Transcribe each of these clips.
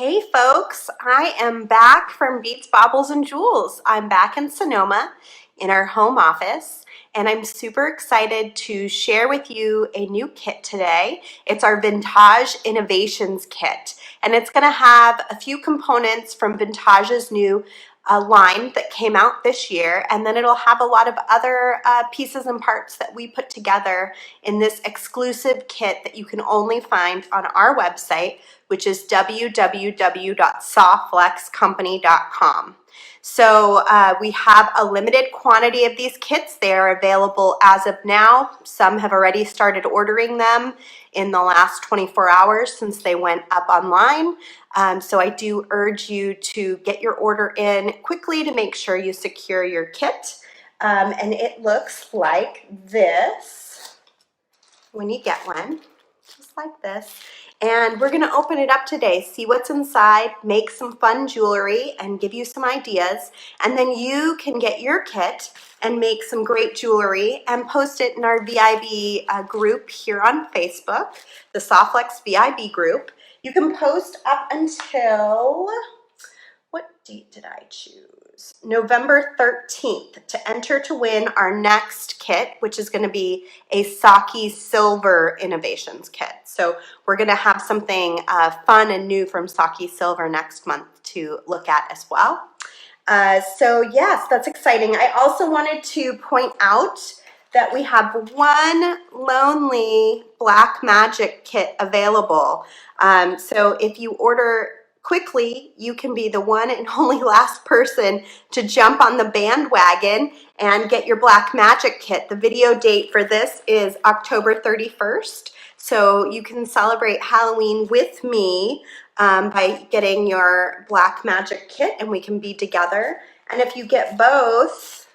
Hey folks, I am back from Beats, Baubles, and Jewels. I'm back in Sonoma in our home office, and I'm super excited to share with you a new kit today. It's our Vintaj Innovations Kit, and it's going to have a few components from Vintaj's new line that came out this year, and then it'll have a lot of other pieces and parts that we put together in this exclusive kit that you can only find on our website, which is www.sawflexcompany.com. So we have a limited quantity of these kits. They are available as of now. Some have already started ordering them in the last 24 hours since they went up online. So I do urge you to get your order in quickly to make sure you secure your kit. And it looks like this when you get one, just like this. And we're going to open it up today, see what's inside, make some fun jewelry, and give you some ideas. And then you can get your kit and make some great jewelry and post it in our VIB group here on Facebook, the Sawflex VIB group. You can post up until, what date did I choose? November 13th to enter to win our next kit, which is going to be a Saki Silver Innovations Kit. So we're going to have something fun and new from Saki Silver next month to look at as well. So yes, that's exciting. I also wanted to point out that we have one lonely Black Magic kit available. So if you order quickly, you can be the one and only last person to jump on the bandwagon and get your Black Magic kit. The video date for this is October 31st. So you can celebrate Halloween with me by getting your Black Magic kit, and we can be together. And if you get both,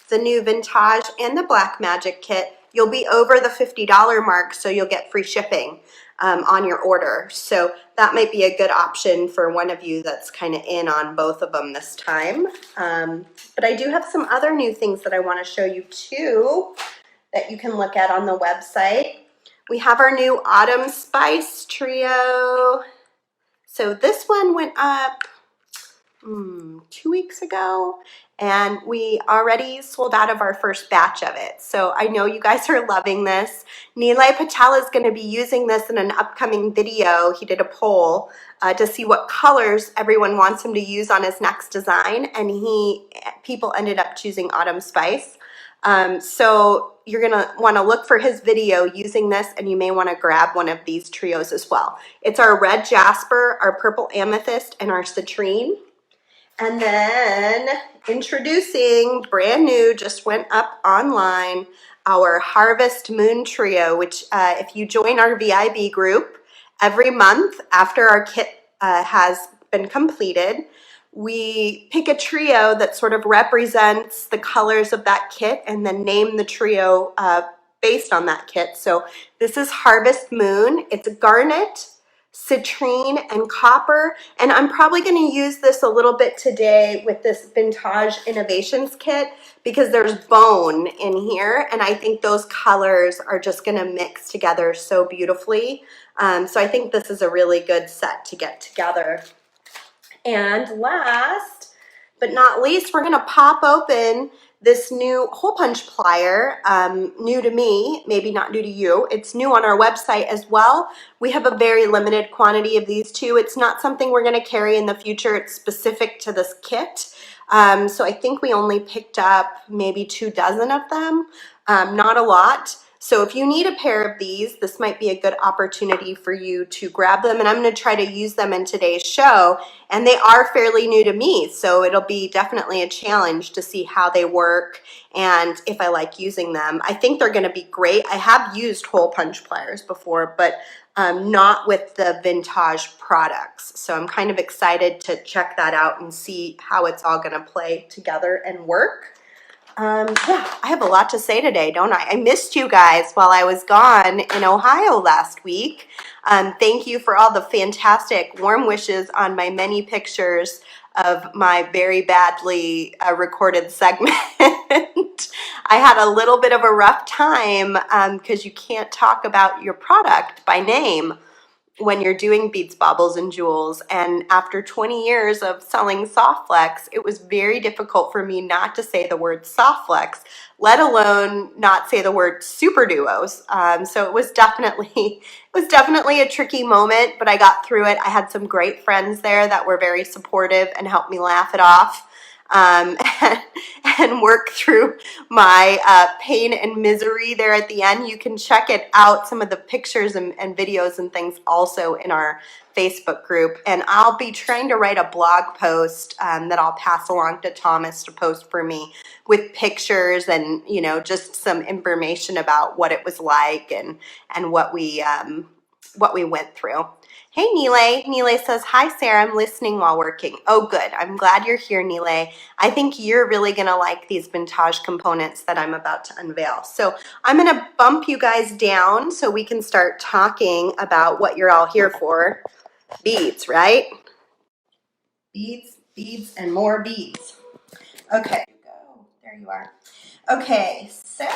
the new Vintaj and the Black Magic kit, you'll be over the $50 mark, so you'll get free shipping on your order. So that might be a good option for one of you that's kind of in on both of them this time. But I do have some other new things that I want to show you too that you can look at on the website. We have our new Autumn Spice Trio. So this one went up 2 weeks ago, and we already sold out of our first batch of it. So I know you guys are loving this. Nilay Patel is going to be using this in an upcoming video. He did a poll to see what colors everyone wants him to use on his next design, and people ended up choosing Autumn Spice. So you're going to want to look for his video using this, and you may want to grab one of these trios as well. It's our red jasper, our purple amethyst, and our citrine. And then introducing, brand new, just went up online, our Harvest Moon Trio, which if you join our VIB group, every month after our kit has been completed, we pick a trio that sort of represents the colors of that kit and then name the trio based on that kit. So this is Harvest Moon. It's garnet, citrine, and copper, and I'm probably going to use this a little bit today with this Vintaj Innovations Kit because there's bone in here, and I think those colors are just going to mix together so beautifully. So I think this is a really good set to get together. And last but not least, we're going to pop open this new hole punch plier, new to me, maybe not new to you. It's new on our website as well. We have a very limited quantity of these two. It's not something we're going to carry in the future. It's specific to this kit. So I think we only picked up maybe 24 of them, not a lot. So if you need a pair of these, this might be a good opportunity for you to grab them. And I'm going to try to use them in today's show. And they are fairly new to me, so it'll be definitely a challenge to see how they work and if I like using them. I think they're going to be great. I have used hole punch pliers before, but not with the Vintaj products. So I'm kind of excited to check that out and see how it's all going to play together and work. Yeah, I have a lot to say today, don't I? I missed you guys while I was gone in Ohio last week. Thank you for all the fantastic warm wishes on my many pictures of my very badly recorded segment. I had a little bit of a rough time because you can't talk about your product by name when you're doing beads, baubles, and jewels. And after 20 years of selling soft flex, it was very difficult for me not to say the word soft flex, let alone not say the word super duos. So it was definitely a tricky moment, but I got through it. I had some great friends there that were very supportive and helped me laugh it off. Um, and work through my pain and misery there at the end. You can check it out, some of the pictures and videos and things also in our Facebook group. And I'll be trying to write a blog post that I'll pass along to Thomas to post for me with pictures and, you know, just some information about what it was like and what we went through. Hey, Nile. Nile says, hi, Sarah. I'm listening while working. Oh, good. I'm glad you're here, Nile. I think you're really going to like these Vintaj components that I'm about to unveil. So I'm going to bump you guys down so we can start talking about what you're all here for. Beads, right? Beads, beads, and more beads. Okay. There you are. Okay, so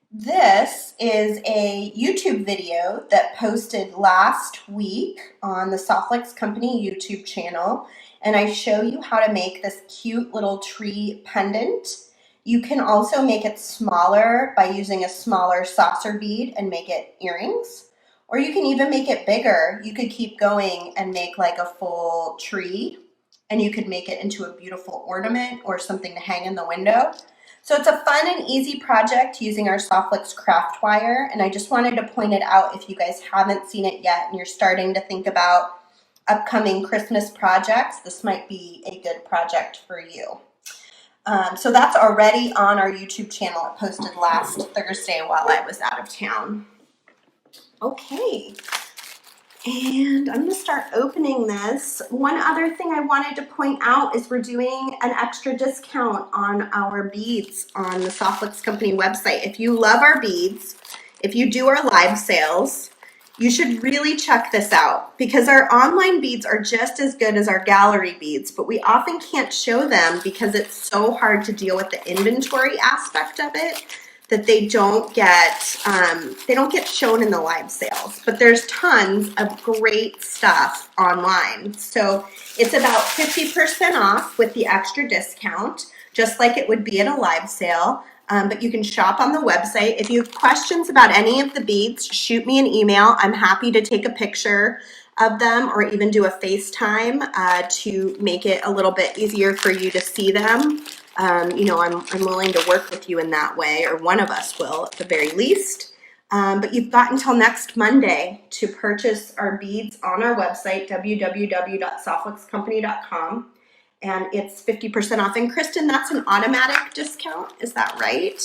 this is a YouTube video that posted last week on the Softflex Company YouTube channel, and I show you how to make this cute little tree pendant. You can also make it smaller by using a smaller saucer bead and make it earrings, or you can even make it bigger. You could keep going and make like a full tree, and you could make it into a beautiful ornament or something to hang in the window. So it's a fun and easy project using our Softflex craft wire, and I just wanted to point it out if you guys haven't seen it yet and you're starting to think about upcoming Christmas projects. This might be a good project for you. So that's already on our YouTube channel. It posted last Thursday while I was out of town. Okay. And I'm going to start opening this. One other thing I wanted to point out is we're doing an extra discount on our beads on the Softflex Company website. If you love our beads, if you do our live sales, you should really check this out because our online beads are just as good as our gallery beads, but we often can't show them because it's so hard to deal with the inventory aspect of it that they don't get shown in the live sales. But there's tons of great stuff online. So it's about 50% off with the extra discount, just like it would be at a live sale. But you can shop on the website. If you have questions about any of the beads, shoot me an email. I'm happy to take a picture of them or even do a FaceTime to make it a little bit easier for you to see them. You know, I'm willing to work with you in that way, or one of us will at the very least. But you've got until next Monday to purchase our beads on our website, www.softflexcompany.com, and it's 50% off. And Kristen, that's an automatic discount, is that right?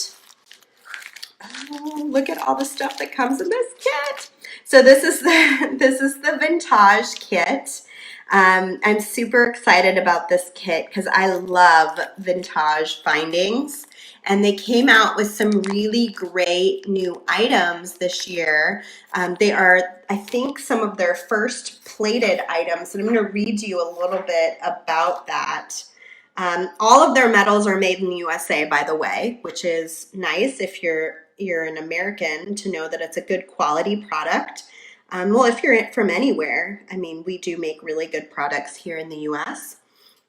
Oh, look at all the stuff that comes in this kit. So this is the Vintaj kit. I'm super excited about this kit because I love Vintaj findings, and they came out with some really great new items this year. They are, I think, some of their first plated items, and I'm going to read you a little bit about that. All of their metals are made in the USA, by the way, which is nice if you're an American to know that it's a good quality product. Well, if you're from anywhere, I mean, we do make really good products here in the US.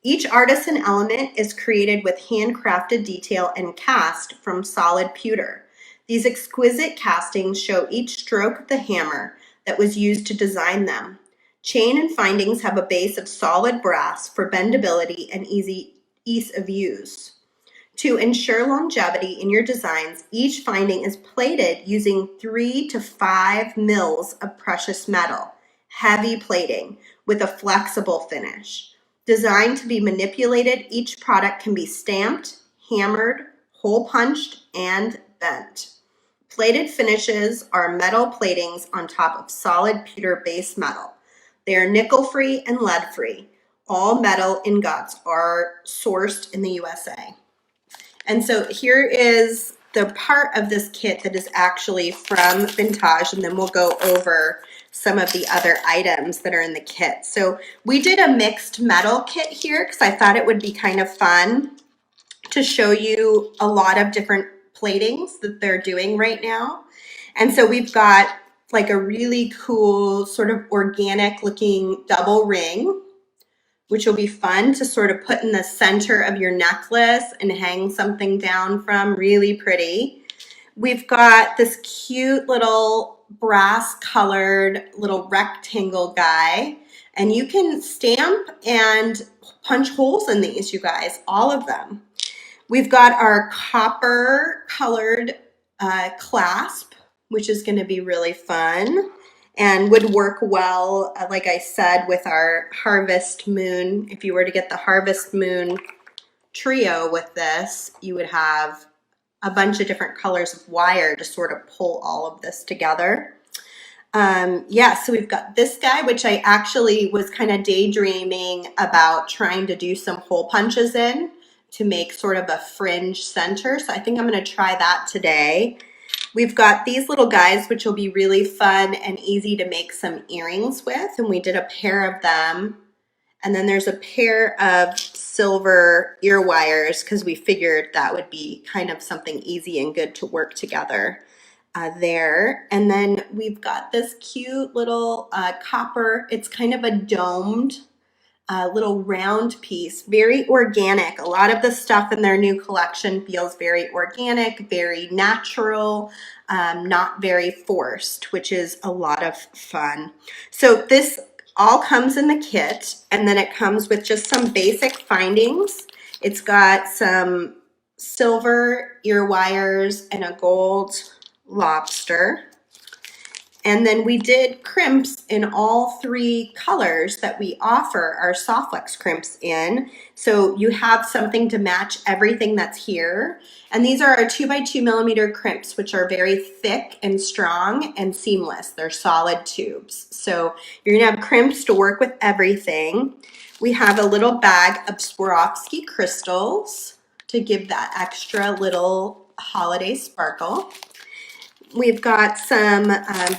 Each artisan element is created with handcrafted detail and cast from solid pewter. These exquisite castings show each stroke of the hammer that was used to design them. Chain and findings have a base of solid brass for bendability and ease of use. To ensure longevity in your designs, each finding is plated using 3 to 5 mils of precious metal, heavy plating with a flexible finish. Designed to be manipulated, each product can be stamped, hammered, hole punched, and bent. Plated finishes are metal platings on top of solid pewter base metal. They are nickel-free and lead-free. All metal ingots are sourced in the USA. And so here is the part of this kit that is actually from Vintaj, and then we'll go over some of the other items that are in the kit. So we did a mixed metal kit here because I thought it would be kind of fun to show you a lot of different platings that they're doing right now. And so we've got like a really cool sort of organic looking double ring, which will be fun to sort of put in the center of your necklace and hang something down from. Really pretty. We've got this cute little brass colored little rectangle guy, and you can stamp and punch holes in these, you guys, all of them. We've got our copper colored clasp, which is going to be really fun and would work well, like I said, with our Harvest Moon. If you were to get the Harvest Moon trio with this, you would have a bunch of different colors of wire to sort of pull all of this together. Yeah, so we've got this guy, which I actually was kind of daydreaming about trying to do some hole punches in to make sort of a fringe center. So I think I'm going to try that today. We've got these little guys, which will be really fun and easy to make some earrings with. And we did a pair of them. And then there's a pair of silver ear wires because we figured that would be kind of something easy and good to work together there. And then we've got this cute little copper, it's kind of a domed little round piece, very organic. A lot of the stuff in their new collection feels very organic, very natural, not very forced, which is a lot of fun. So this all comes in the kit, and then it comes with just some basic findings. It's got some silver ear wires and a gold lobster. And then we did crimps in all three colors that we offer our Softflex crimps in. So you have something to match everything that's here. And these are our 2x2 millimeter crimps, which are very thick and strong and seamless. They're solid tubes. So you're gonna have crimps to work with everything. We have a little bag of Swarovski crystals to give that extra little holiday sparkle. We've got some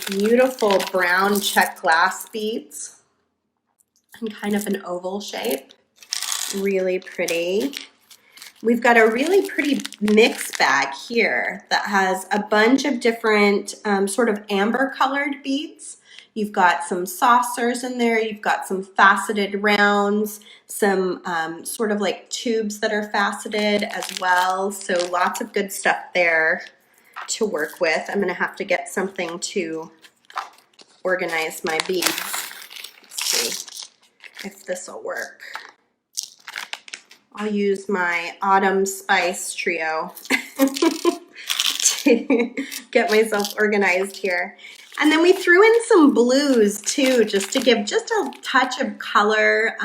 beautiful brown check glass beads in kind of an oval shape. Really pretty. We've got a really pretty mix bag here that has a bunch of different sort of amber colored beads. You've got some saucers in there. You've got some faceted rounds, some sort of like tubes that are faceted as well. So lots of good stuff there to work with. I'm gonna have to get something to organize my beads. Let's see if this will work. I'll use my Autumn Spice trio to get myself organized here. And then we threw in some blues too, just to give just a touch of color,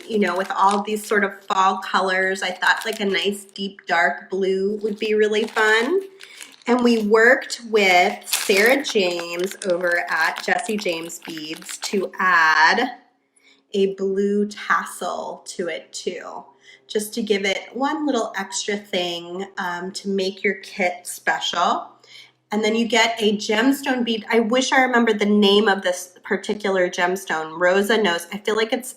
you know, with all of these sort of fall colors. I thought like a nice deep dark blue would be really fun. And we worked with Sarah James over at Jessie James Beads to add a blue tassel to it too, just to give it one little extra thing to make your kit special. And then you get a gemstone bead. I wish I remembered the name of this particular gemstone. Rosa knows. I feel like it's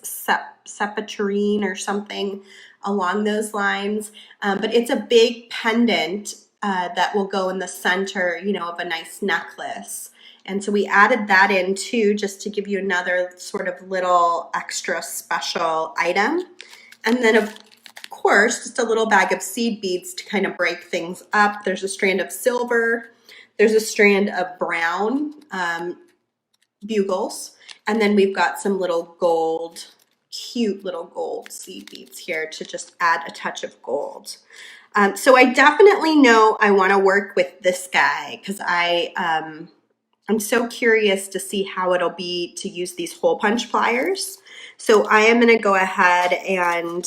sepaturine or something along those lines. But it's a big pendant that will go in the center, you know, of a nice necklace. And so we added that in too, just to give you another sort of little extra special item. And then of course, just a little bag of seed beads to kind of break things up. There's a strand of silver, there's a strand of brown bugles, and then we've got some little gold, cute little gold seed beads here to just add a touch of gold. So I definitely know I want to work with this guy because I'm so curious to see how it'll be to use these hole punch pliers. So I am going to go ahead and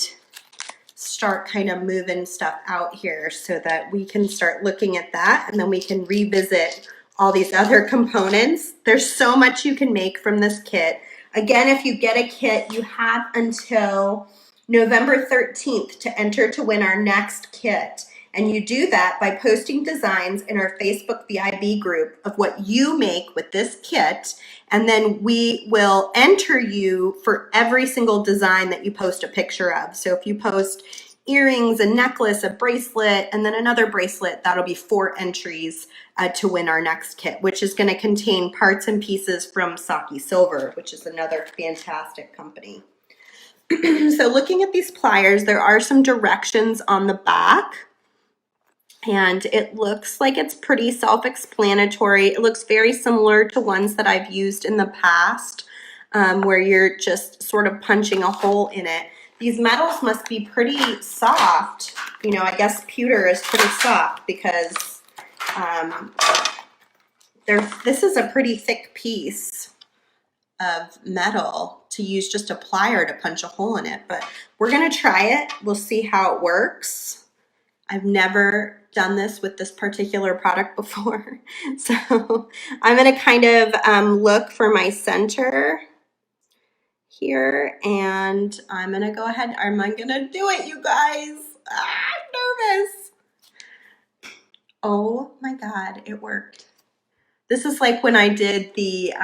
start kind of moving stuff out here so that we can start looking at that, and then we can revisit all these other components. There's so much you can make from this kit. Again, if you get a kit, you have until November 13th to enter to win our next kit. And you do that by posting designs in our Facebook VIB group of what you make with this kit. And then we will enter you for every single design that you post a picture of. So if you post earrings, a necklace, a bracelet, and then another bracelet. That'll be 4 entries to win our next kit, which is going to contain parts and pieces from Saki Silver, which is another fantastic company. So looking at these pliers, there are some directions on the back, and it looks like it's pretty self-explanatory. It looks very similar to ones that I've used in the past, where you're just sort of punching a hole in it. These metals must be pretty soft. You know, I guess pewter is pretty soft because this is a pretty thick piece of metal to use just a plier to punch a hole in it. But we're gonna try it. We'll see how it works. I've never done this with this particular product before. So I'm gonna kind of look for my center here, and I'm gonna go ahead. Am I gonna do it, you guys? I'm nervous. Oh my God, it worked. This is like when I did the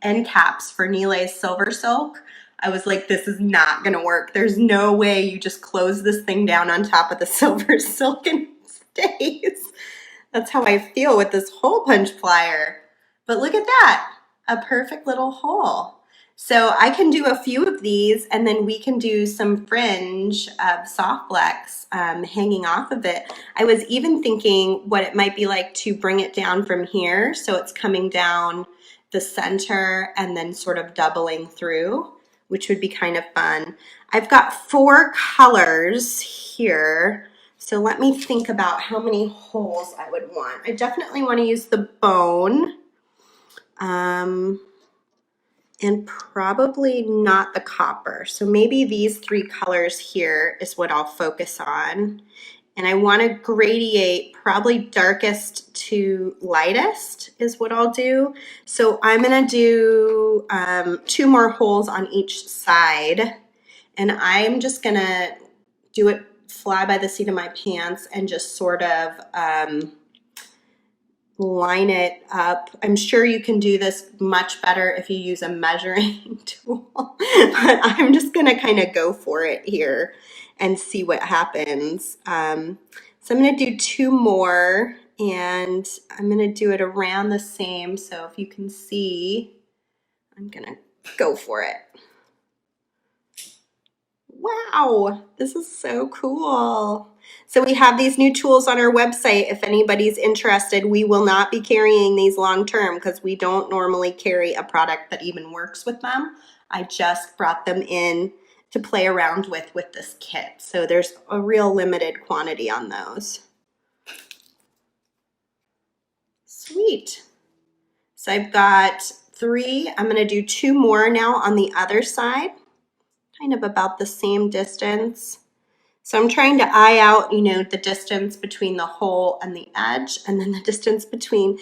end caps for Nile's Silver Silk. I was like, this is not gonna work. There's no way you just close this thing down on top of the Silver Silk and it stays. That's how I feel with this hole punch plier. But look at that, a perfect little hole. So I can do a few of these, and then we can do some fringe of soft flex hanging off of it. I was even thinking what it might be like to bring it down from here, so it's coming down the center and then sort of doubling through, which would be kind of fun. I've got 4 colors here, so let me think about how many holes I would want. I definitely want to use the bone. And probably not the copper. So maybe these 3 colors here is what I'll focus on. And I want to gradiate probably darkest to lightest is what I'll do. So I'm going to do 2 more holes on each side. And I'm just going to do it fly by the seat of my pants and just sort of line it up. I'm sure you can do this much better if you use a measuring tool, but I'm just gonna kind of go for it here and see what happens. So I'm gonna do 2 more, and I'm gonna do it around the same. So if you can see, I'm gonna go for it. Wow, this is so cool. So we have these new tools on our website. If anybody's interested, we will not be carrying these long term because we don't normally carry a product that even works with them. I just brought them in to play around with this kit. So there's a real limited quantity on those. Sweet. So I've got 3. I'm going to do 2 more now on the other side, kind of about the same distance. So I'm trying to eye out, you know, the distance between the hole and the edge, and then the distance between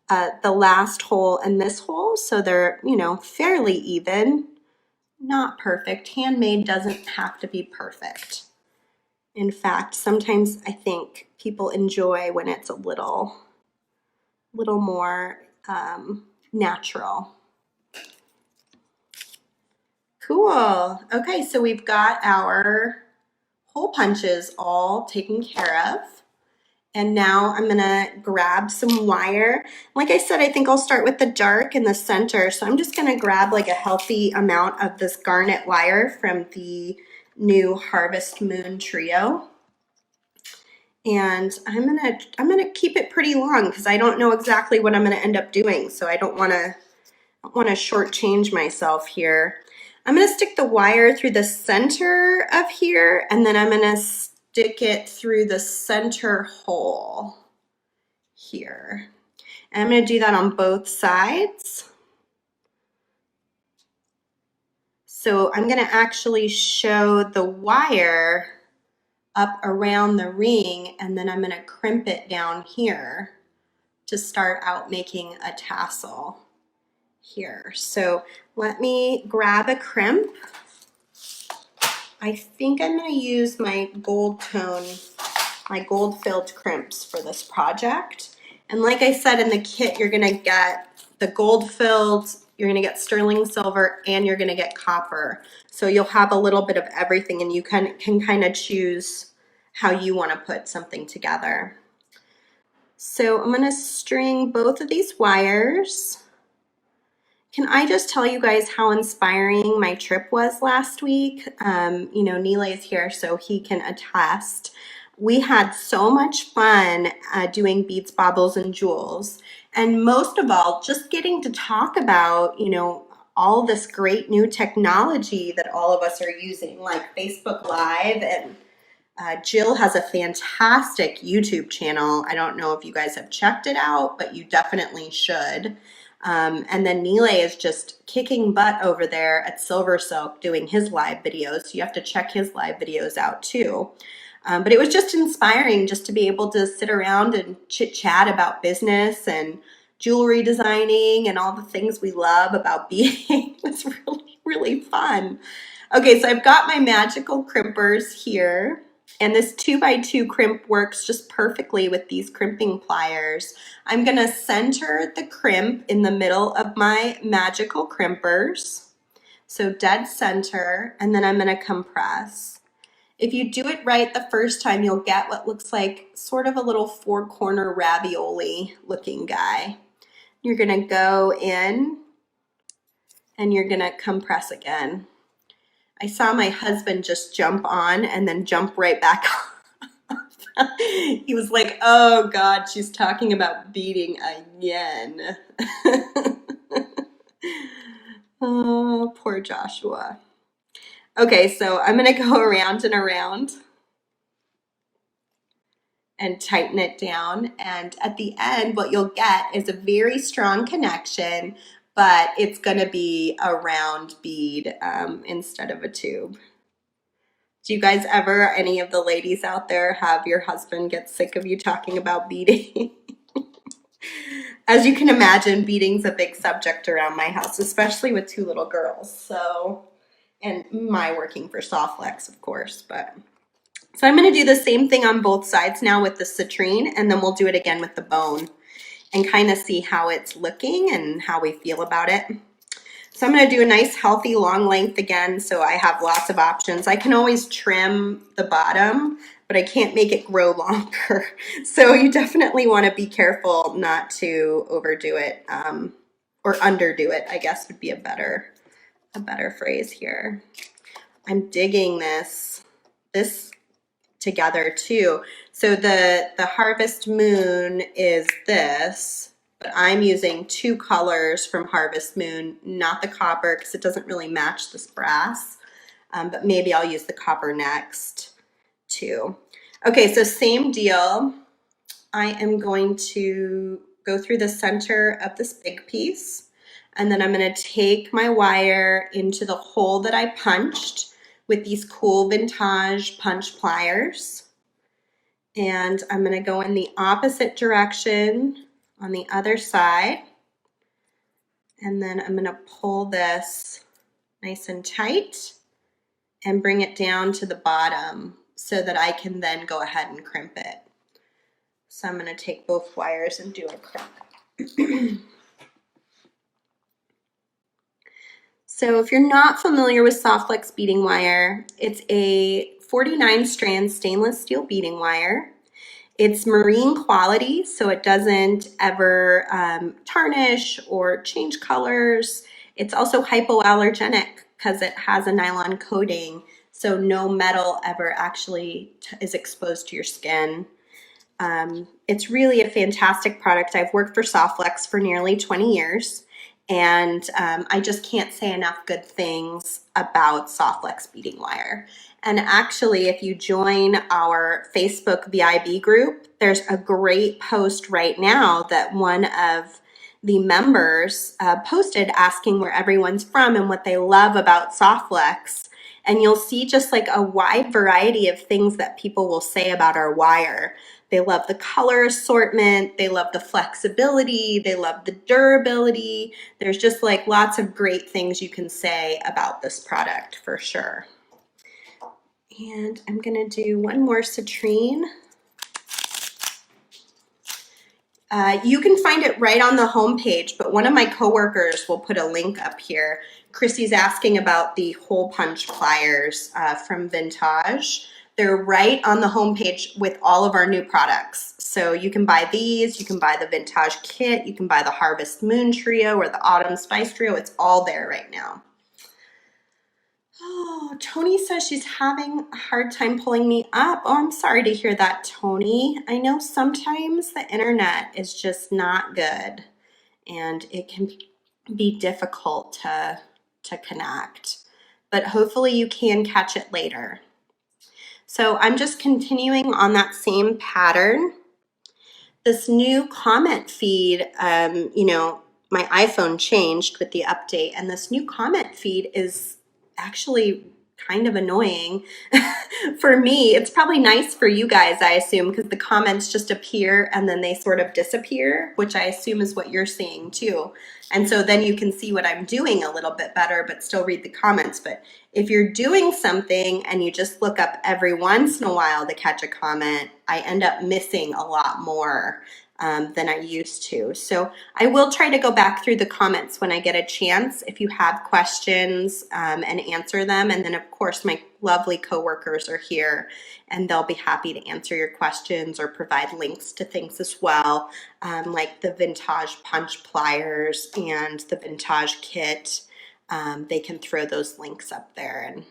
the last hole and this hole. So they're, you know, fairly even. Not perfect. Handmade doesn't have to be perfect. In fact, sometimes I think people enjoy when it's a little more natural. Cool. Okay, so we've got our hole punches all taken care of. And now I'm gonna grab some wire. Like I said, I think I'll start with the dark in the center. So I'm just gonna grab like a healthy amount of this garnet wire from the new Harvest Moon Trio. And I'm gonna keep it pretty long because I don't know exactly what I'm gonna end up doing. So I don't wanna shortchange myself here. I'm gonna stick the wire through the center of here, and then I'm gonna stick it through the center hole here. And I'm gonna do that on both sides. So I'm gonna actually show the wire up around the ring, and then I'm gonna crimp it down here to start out making a tassel here. So let me grab a crimp. I think I'm going to use my gold tone, my gold filled crimps for this project. And like I said, in the kit, you're going to get the gold filled, you're going to get sterling silver, and you're going to get copper. So you'll have a little bit of everything, and you can kind of choose how you want to put something together. So I'm going to string both of these wires. Can I just tell you guys how inspiring my trip was last week? You know, Nilay's here, so he can attest. We had so much fun doing beads, baubles, and jewels. And most of all, just getting to talk about, you know, all this great new technology that all of us are using, like Facebook Live. And Jill has a fantastic YouTube channel. I don't know if you guys have checked it out, but you definitely should. And then Nilay is just kicking butt over there at Silver Silk doing his live videos. So you have to check his live videos out too. But it was just inspiring just to be able to sit around and chit chat about business and jewelry designing and all the things we love about beading. It was really, really fun. Okay, so I've got my magical crimpers here. And this 2x2 crimp works just perfectly with these crimping pliers. I'm gonna center the crimp in the middle of my magical crimpers. So dead center, and then I'm gonna compress. If you do it right the first time, you'll get what looks like sort of a little four-corner ravioli looking guy. You're gonna go in and you're gonna compress again. I saw my husband just jump on and then jump right back off. He was like, oh God, she's talking about beading again. Oh, poor Joshua. Okay, so I'm gonna go around and around and tighten it down. And at the end, what you'll get is a very strong connection, but it's gonna be a round bead instead of a tube. Do you guys ever, any of the ladies out there, have your husband get sick of you talking about beading? As you can imagine, beading's a big subject around my house, especially with two little girls. So, and my working for Softflex, of course, but. So I'm gonna do the same thing on both sides now with the citrine, and then we'll do it again with the bone and kind of see how it's looking and how we feel about it. So I'm gonna do a nice healthy long length again, so I have lots of options. I can always trim the bottom, but I can't make it grow longer. So you definitely wanna be careful not to overdo it, or underdo it, I guess would be a better phrase here. I'm digging this together too. So the Harvest Moon is this, but I'm using two colors from Harvest Moon, not the copper because it doesn't really match this brass, but maybe I'll use the copper next too. Okay, so same deal. I am going to go through the center of this big piece, and then I'm gonna take my wire into the hole that I punched with these cool Vintaj punch pliers. And I'm gonna go in the opposite direction on the other side. And then I'm gonna pull this nice and tight and bring it down to the bottom so that I can then go ahead and crimp it. So I'm gonna take both wires and do a crimp. So if you're not familiar with Softflex beading wire, it's a 49 strand stainless steel beading wire. It's marine quality, so it doesn't ever tarnish or change colors. It's also hypoallergenic because it has a nylon coating, so no metal ever actually is exposed to your skin. It's really a fantastic product. I've worked for Softflex for nearly 20 years. And I just can't say enough good things about Softflex beading wire. And actually, if you join our Facebook VIB group, there's a great post right now that one of the members posted asking where everyone's from and what they love about Softflex. And you'll see just like a wide variety of things that people will say about our wire. They love the color assortment, they love the flexibility, they love the durability. There's just like lots of great things you can say about this product for sure. And I'm gonna do one more citrine. You can find it right on the home page, but one of my coworkers will put a link up here. Chrissy's asking about the hole punch pliers from Vintaj. They're right on the homepage with all of our new products. So you can buy these, you can buy the Vintage kit, you can buy the Harvest Moon Trio or the Autumn Spice Trio. It's all there right now. Oh, Tony says she's having a hard time pulling me up. Oh, I'm sorry to hear that, Tony. I know sometimes the internet is just not good and it can be difficult to connect, but hopefully you can catch it later. So I'm just continuing on that same pattern. This new comment feed, you know, my iPhone changed with the update, and this new comment feed is actually kind of annoying for me. It's probably nice for you guys, I assume, because the comments just appear and then they sort of disappear, which I assume is what you're seeing too. And so then you can see what I'm doing a little bit better, but still read the comments. But if you're doing something and you just look up every once in a while to catch a comment, I end up missing a lot more than I used to. So I will try to go back through the comments when I get a chance if you have questions and answer them. And then of course my lovely coworkers are here and they'll be happy to answer your questions or provide links to things as well, like the Vintage punch pliers and the Vintage kit. They can throw those links up there and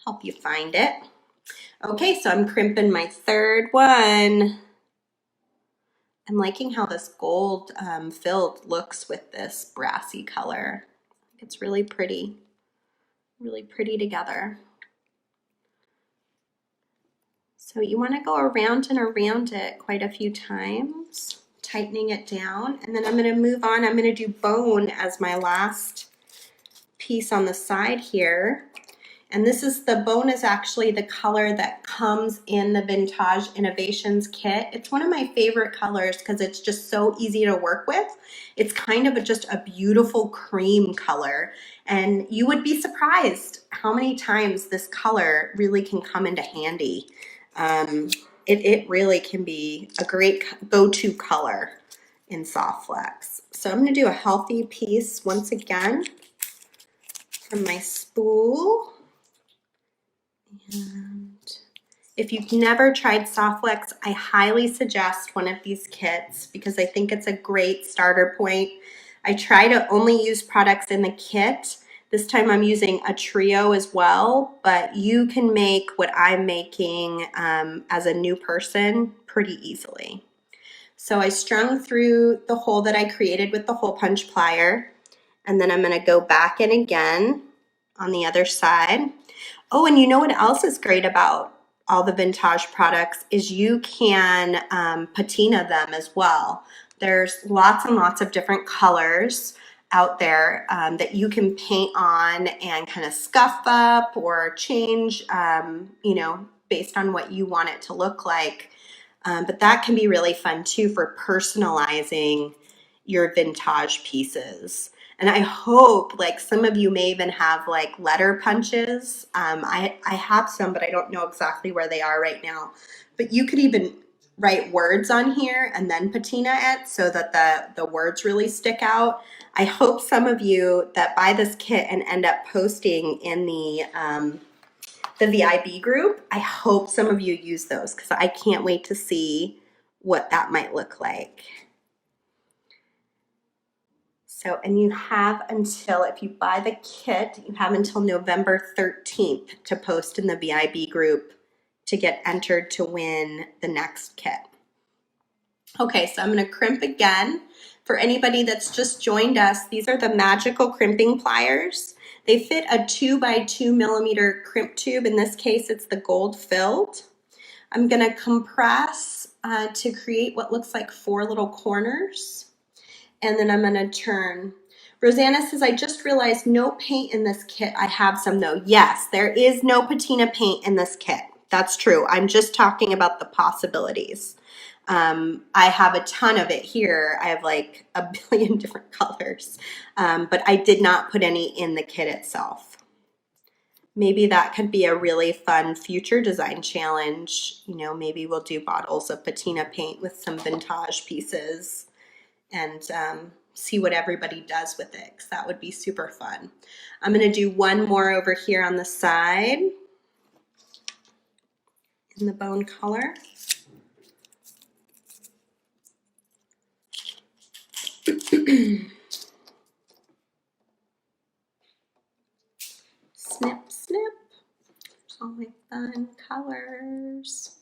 help you find it. Okay, so I'm crimping my third one. I'm liking how this gold filled looks with this brassy color. It's really pretty together. So you want to go around and around it quite a few times, tightening it down. And then I'm going to move on. I'm going to do bone as my last piece on the side here. And this is the bone is actually the color that comes in the Vintage Innovations kit. It's one of my favorite colors because it's just so easy to work with. It's kind of just a beautiful cream color. And you would be surprised how many times this color really can come into handy. It really can be a great go-to color in soft flex. So I'm going to do a healthy piece once again from my spool. And if you've never tried Softflex, I highly suggest one of these kits because I think it's a great starter point. I try to only use products in the kit. This time I'm using a trio as well, but you can make what I'm making as a new person pretty easily. So I strung through the hole that I created with the hole punch plier, and then I'm going to go back in again on the other side. Oh, and you know what else is great about all the Vintage products is you can patina them as well. There's lots and lots of different colors out there that you can paint on and kind of scuff up or change, you know, based on what you want it to look like. But that can be really fun too for personalizing your Vintage pieces. And I hope, like, some of you may even have like letter punches. I have some, but I don't know exactly where they are right now. But you could even write words on here and then patina it so that the words really stick out. I hope some of you that buy this kit and end up posting in the VIB group, I hope some of you use those because I can't wait to see what that might look like. So, and you have until, if you buy the kit, you have until November 13th to post in the VIB group to get entered to win the next kit. Okay, so I'm going to crimp again. For anybody that's just joined us, these are the magical crimping pliers. They fit a 2 by 2 millimeter crimp tube. In this case, it's the gold filled. I'm going to compress to create what looks like 4 little corners. And then I'm going to turn. Rosanna says, I just realized no paint in this kit. I have some though. Yes, there is no patina paint in this kit. That's true. I'm just talking about the possibilities. I have a ton of it here. I have like a billion different colors, but I did not put any in the kit itself. Maybe that could be a really fun future design challenge. You know, maybe we'll do bottles of patina paint with some Vintage pieces and see what everybody does with it, because that would be super fun. I'm going to do one more over here on the side. in the bone color. Snip, snip. There's all my fun colors.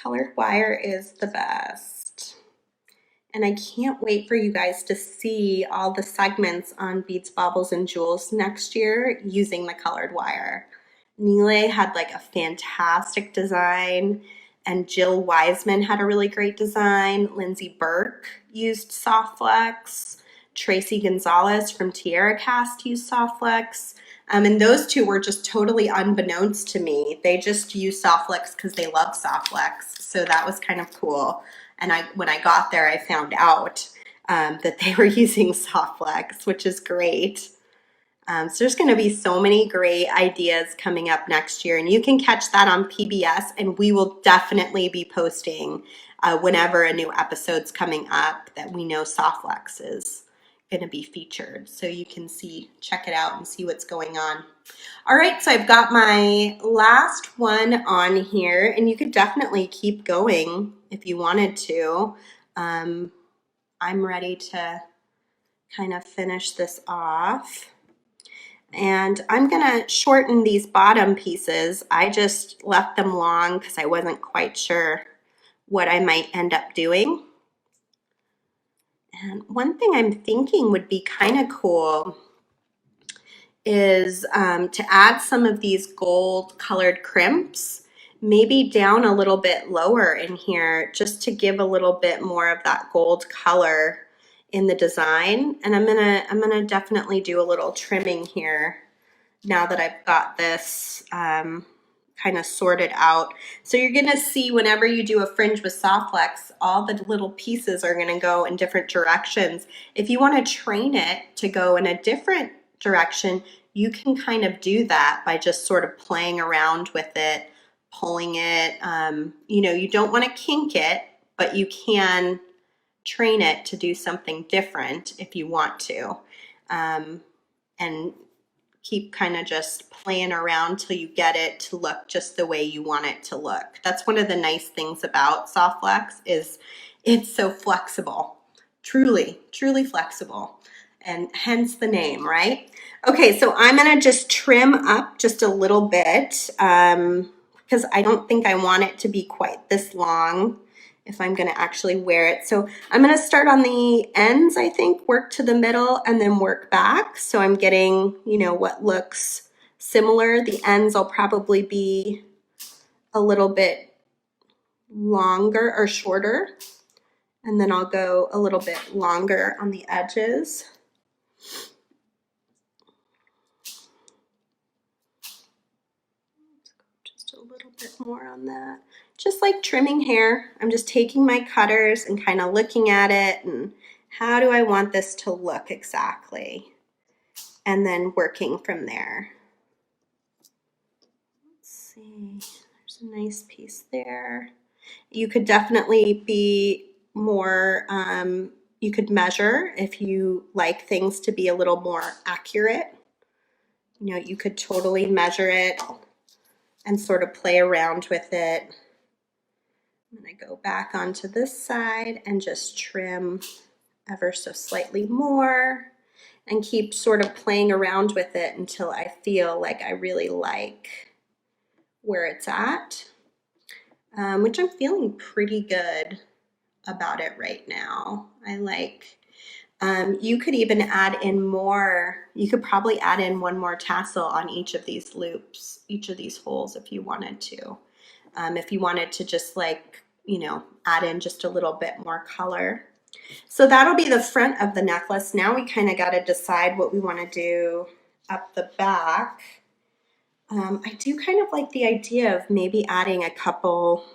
Colored wire is the best. And I can't wait for you guys to see all the segments on Beads, Baubles, and Jewels next year using the colored wire. Nile had like a fantastic design, and Jill Wiseman had a really great design. Lindsay Burke used Soft Flex. Tracy Gonzalez from Tierra Cast used Soft Flex. And those two were just totally unbeknownst to me. They just used Soft Flex because they love Soft Flex. So that was kind of cool. And when I got there, I found out that they were using Soft Flex, which is great. So there's going to be so many great ideas coming up next year, and you can catch that on PBS, and we will definitely be posting whenever a new episode's coming up that we know Soft Flex is going to be featured. So you can check it out and see what's going on. All right, so I've got my last one on here, and you could definitely keep going if you wanted to. I'm ready to kind of finish this off. And I'm gonna shorten these bottom pieces. I just left them long because I wasn't quite sure what I might end up doing. And one thing I'm thinking would be kind of cool is to add some of these gold colored crimps, maybe down a little bit lower in here, just to give a little bit more of that gold color in the design. And I'm gonna definitely do a little trimming here now that I've got this kind of sorted out. So you're gonna see whenever you do a fringe with Soft Flex, all the little pieces are gonna go in different directions. If you wanna train it to go in a different direction, you can kind of do that by just sort of playing around with it, pulling it. You don't wanna kink it, but you can train it to do something different if you want to. And keep kind of just playing around till you get it to look just the way you want it to look. That's one of the nice things about Soft Flex is it's so flexible, truly, truly flexible, and hence the name, right? Okay, so I'm gonna just trim up just a little bit because I don't think I want it to be quite this long if I'm gonna actually wear it. So I'm gonna start on the ends, I think, work to the middle and then work back. So I'm getting, what looks similar. The ends will probably be a little bit longer or shorter. And then I'll go a little bit longer on the edges. Just a little bit more on that. Just like trimming hair, I'm just taking my cutters and kind of looking at it and how do I want this to look exactly? And then working from there. Let's see, there's a nice piece there. You could definitely be more, you could measure if you like things to be a little more accurate. You could totally measure it and sort of play around with it. I'm going to go back onto this side and just trim ever so slightly more and keep sort of playing around with it until I feel like I really like where it's at, which I'm feeling pretty good about it right now. I like, you could even add in more, you could probably add in one more tassel on each of these loops, each of these holes if you wanted to. If you wanted to just add in just a little bit more color. So that'll be the front of the necklace. Now we kind of got to decide what we want to do up the back. I do kind of like the idea of maybe adding a couple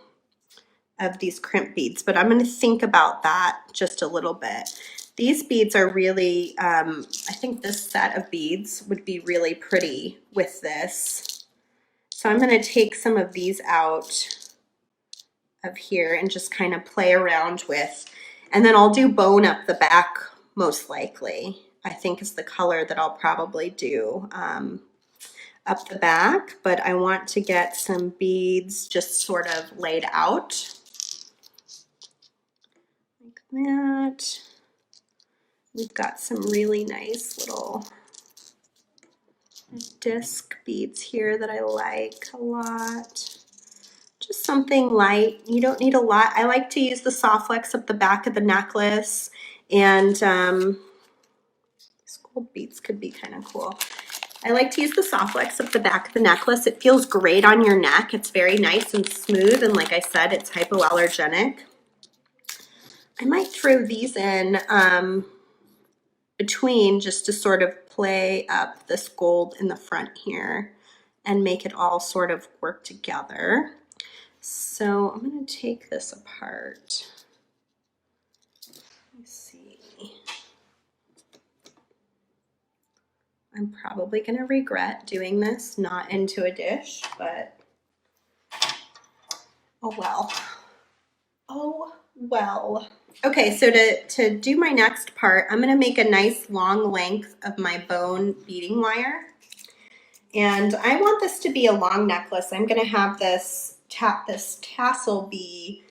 of these crimp beads, but I'm going to think about that just a little bit. These beads are really, I think this set of beads would be really pretty with this. So I'm going to take some of these out of here and just kind of play around with, and then I'll do bone up the back most likely. I think is the color that I'll probably do. up the back, but I want to get some beads just sort of laid out like that. We've got some really nice little disc beads here that I like a lot. Just something light. You don't need a lot. I like to use the soft flex up the back of the necklace, and these gold beads could be kind of cool. I like to use the soft flex up the back of the necklace. It feels great on your neck. It's very nice and smooth, and like I said, it's hypoallergenic. I might throw these in between just to sort of play up this gold in the front here and make it all sort of work together. So I'm going to take this apart. Let's see. I'm probably going to regret doing this not into a dish, but oh well. Oh well. Okay, so to do my next part, I'm going to make a nice long length of my bone beading wire. And I want this to be a long necklace. I'm going to have this tassel be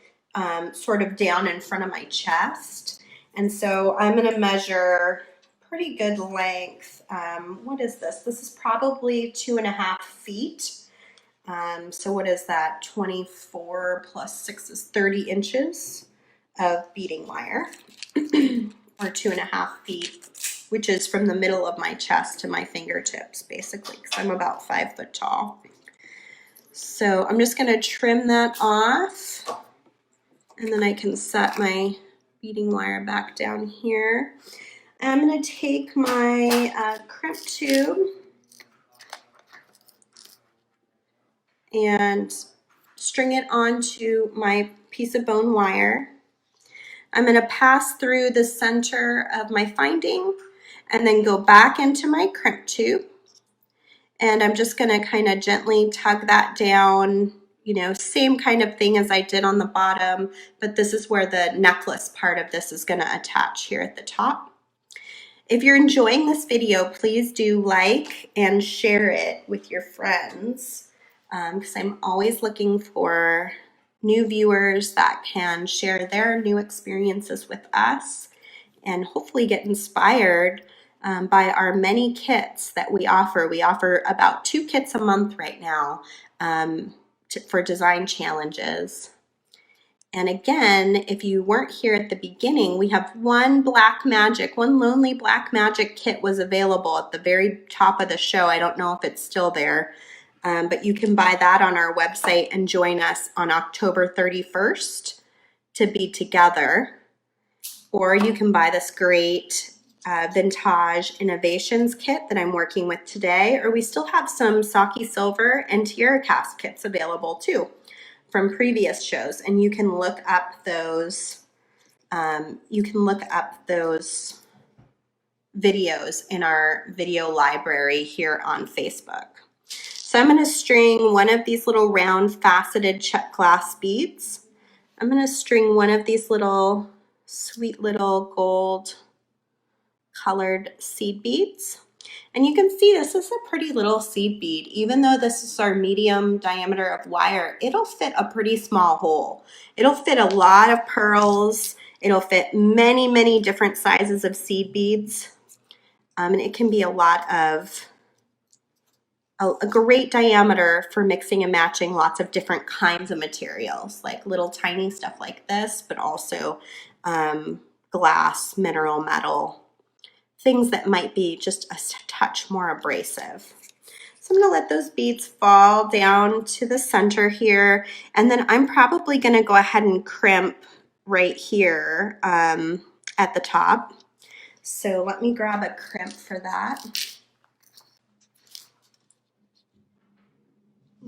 sort of down in front of my chest. And so I'm going to measure pretty good length. What is this? This is probably 2.5 feet. So what is that? 24 plus 6 is 30 inches of beading wire, or 2.5 feet, which is from the middle of my chest to my fingertips, basically, because I'm about 5 foot tall. So I'm just going to trim that off, and then I can set my beading wire back down here. I'm going to take my crimp tube and string it onto my piece of bone wire. I'm going to pass through the center of my finding and then go back into my crimp tube. And I'm just going to kind of gently tug that down, you know, same kind of thing as I did on the bottom, but this is where the necklace part of this is going to attach here at the top. If you're enjoying this video, please do like and share it with your friends, because I'm always looking for new viewers that can share their new experiences with us and hopefully get inspired by our many kits that we offer. We offer about 2 kits a month right now for design challenges. And again, if you weren't here at the beginning, we have one Lonely Black Magic kit was available at the very top of the show. I don't know if it's still there, but you can buy that on our website and join us on October 31st to be together. Or you can buy this great Vintage Innovations kit that I'm working with today, or we still have some Saki Silver and Tiara Cast kits available too from previous shows, and you can look up those videos in our video library here on Facebook. So I'm going to string one of these little round faceted check glass beads. I'm going to string one of these little sweet little gold colored seed beads. And you can see this is a pretty little seed bead. Even though this is our medium diameter of wire, it'll fit a pretty small hole. It'll fit a lot of pearls. It'll fit many, many different sizes of seed beads. And it can be a lot of a great diameter for mixing and matching lots of different kinds of materials, like little tiny stuff like this, but also glass, mineral, metal, things that might be just a touch more abrasive. So I'm going to let those beads fall down to the center here, and then I'm probably going to go ahead and crimp right here at the top. So let me grab a crimp for that.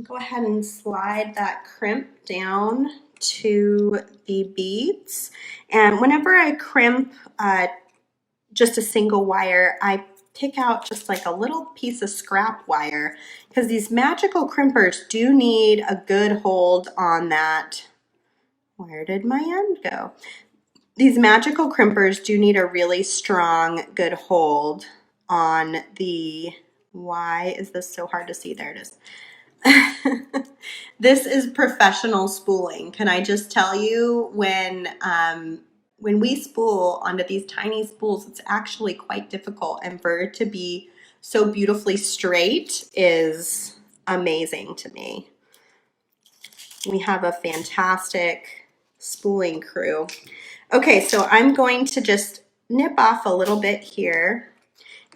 Go ahead and slide that crimp down to the beads, and whenever I crimp just a single wire, I pick out just like a little piece of scrap wire, because these magical crimpers do need a good hold on that. Where did my end go? These magical crimpers do need a really strong, good hold on the Why is this so hard to see? There it is. This is professional spooling. Can I just tell you, when we spool onto these tiny spools, it's actually quite difficult, and for it to be so beautifully straight is amazing to me. We have a fantastic spooling crew. Okay, so I'm going to just nip off a little bit here.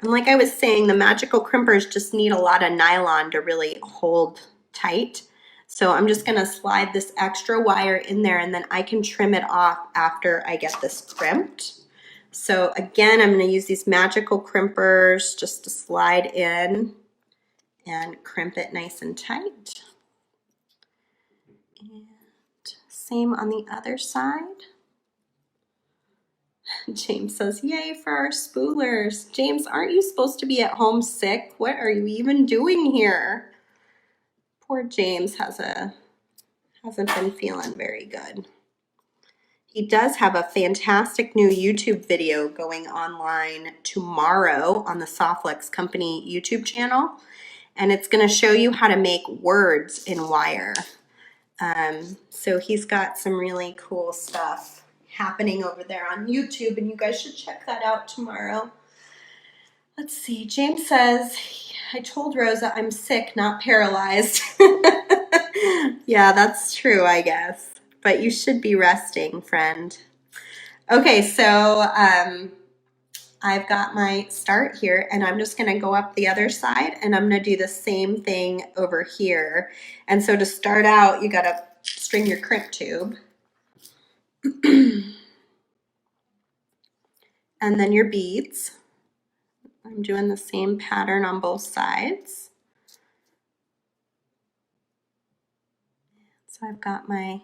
And like I was saying, the magical crimpers just need a lot of nylon to really hold tight. So I'm just gonna slide this extra wire in there, and then I can trim it off after I get this crimped. So again, I'm gonna use these magical crimpers just to slide in and crimp it nice and tight. And same on the other side. James says, yay for our spoolers. James, aren't you supposed to be at home sick? What are you even doing here? Poor James hasn't been feeling very good. He does have a fantastic new YouTube video going online tomorrow on the Softlex Company YouTube channel. And it's gonna show you how to make words in wire. So he's got some really cool stuff happening over there on YouTube, and you guys should check that out tomorrow. Let's see, James says, I told Rosa I'm sick, not paralyzed. Yeah, that's true, I guess. But you should be resting, friend. Okay, so I've got my start here, and I'm just gonna go up the other side, and I'm gonna do the same thing over here. And so to start out, you gotta string your crimp tube. And then your beads. I'm doing the same pattern on both sides. So I've got my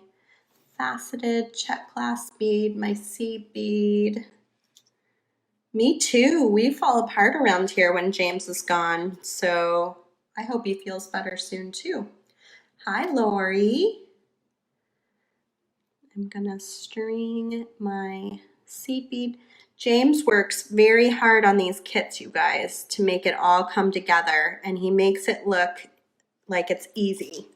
faceted check glass bead, my seed bead. Me too. We fall apart around here when James is gone, so I hope he feels better soon too. Hi, Lori. I'm gonna string my seed bead. James works very hard on these kits, you guys, to make it all come together, and he makes it look like it's easy,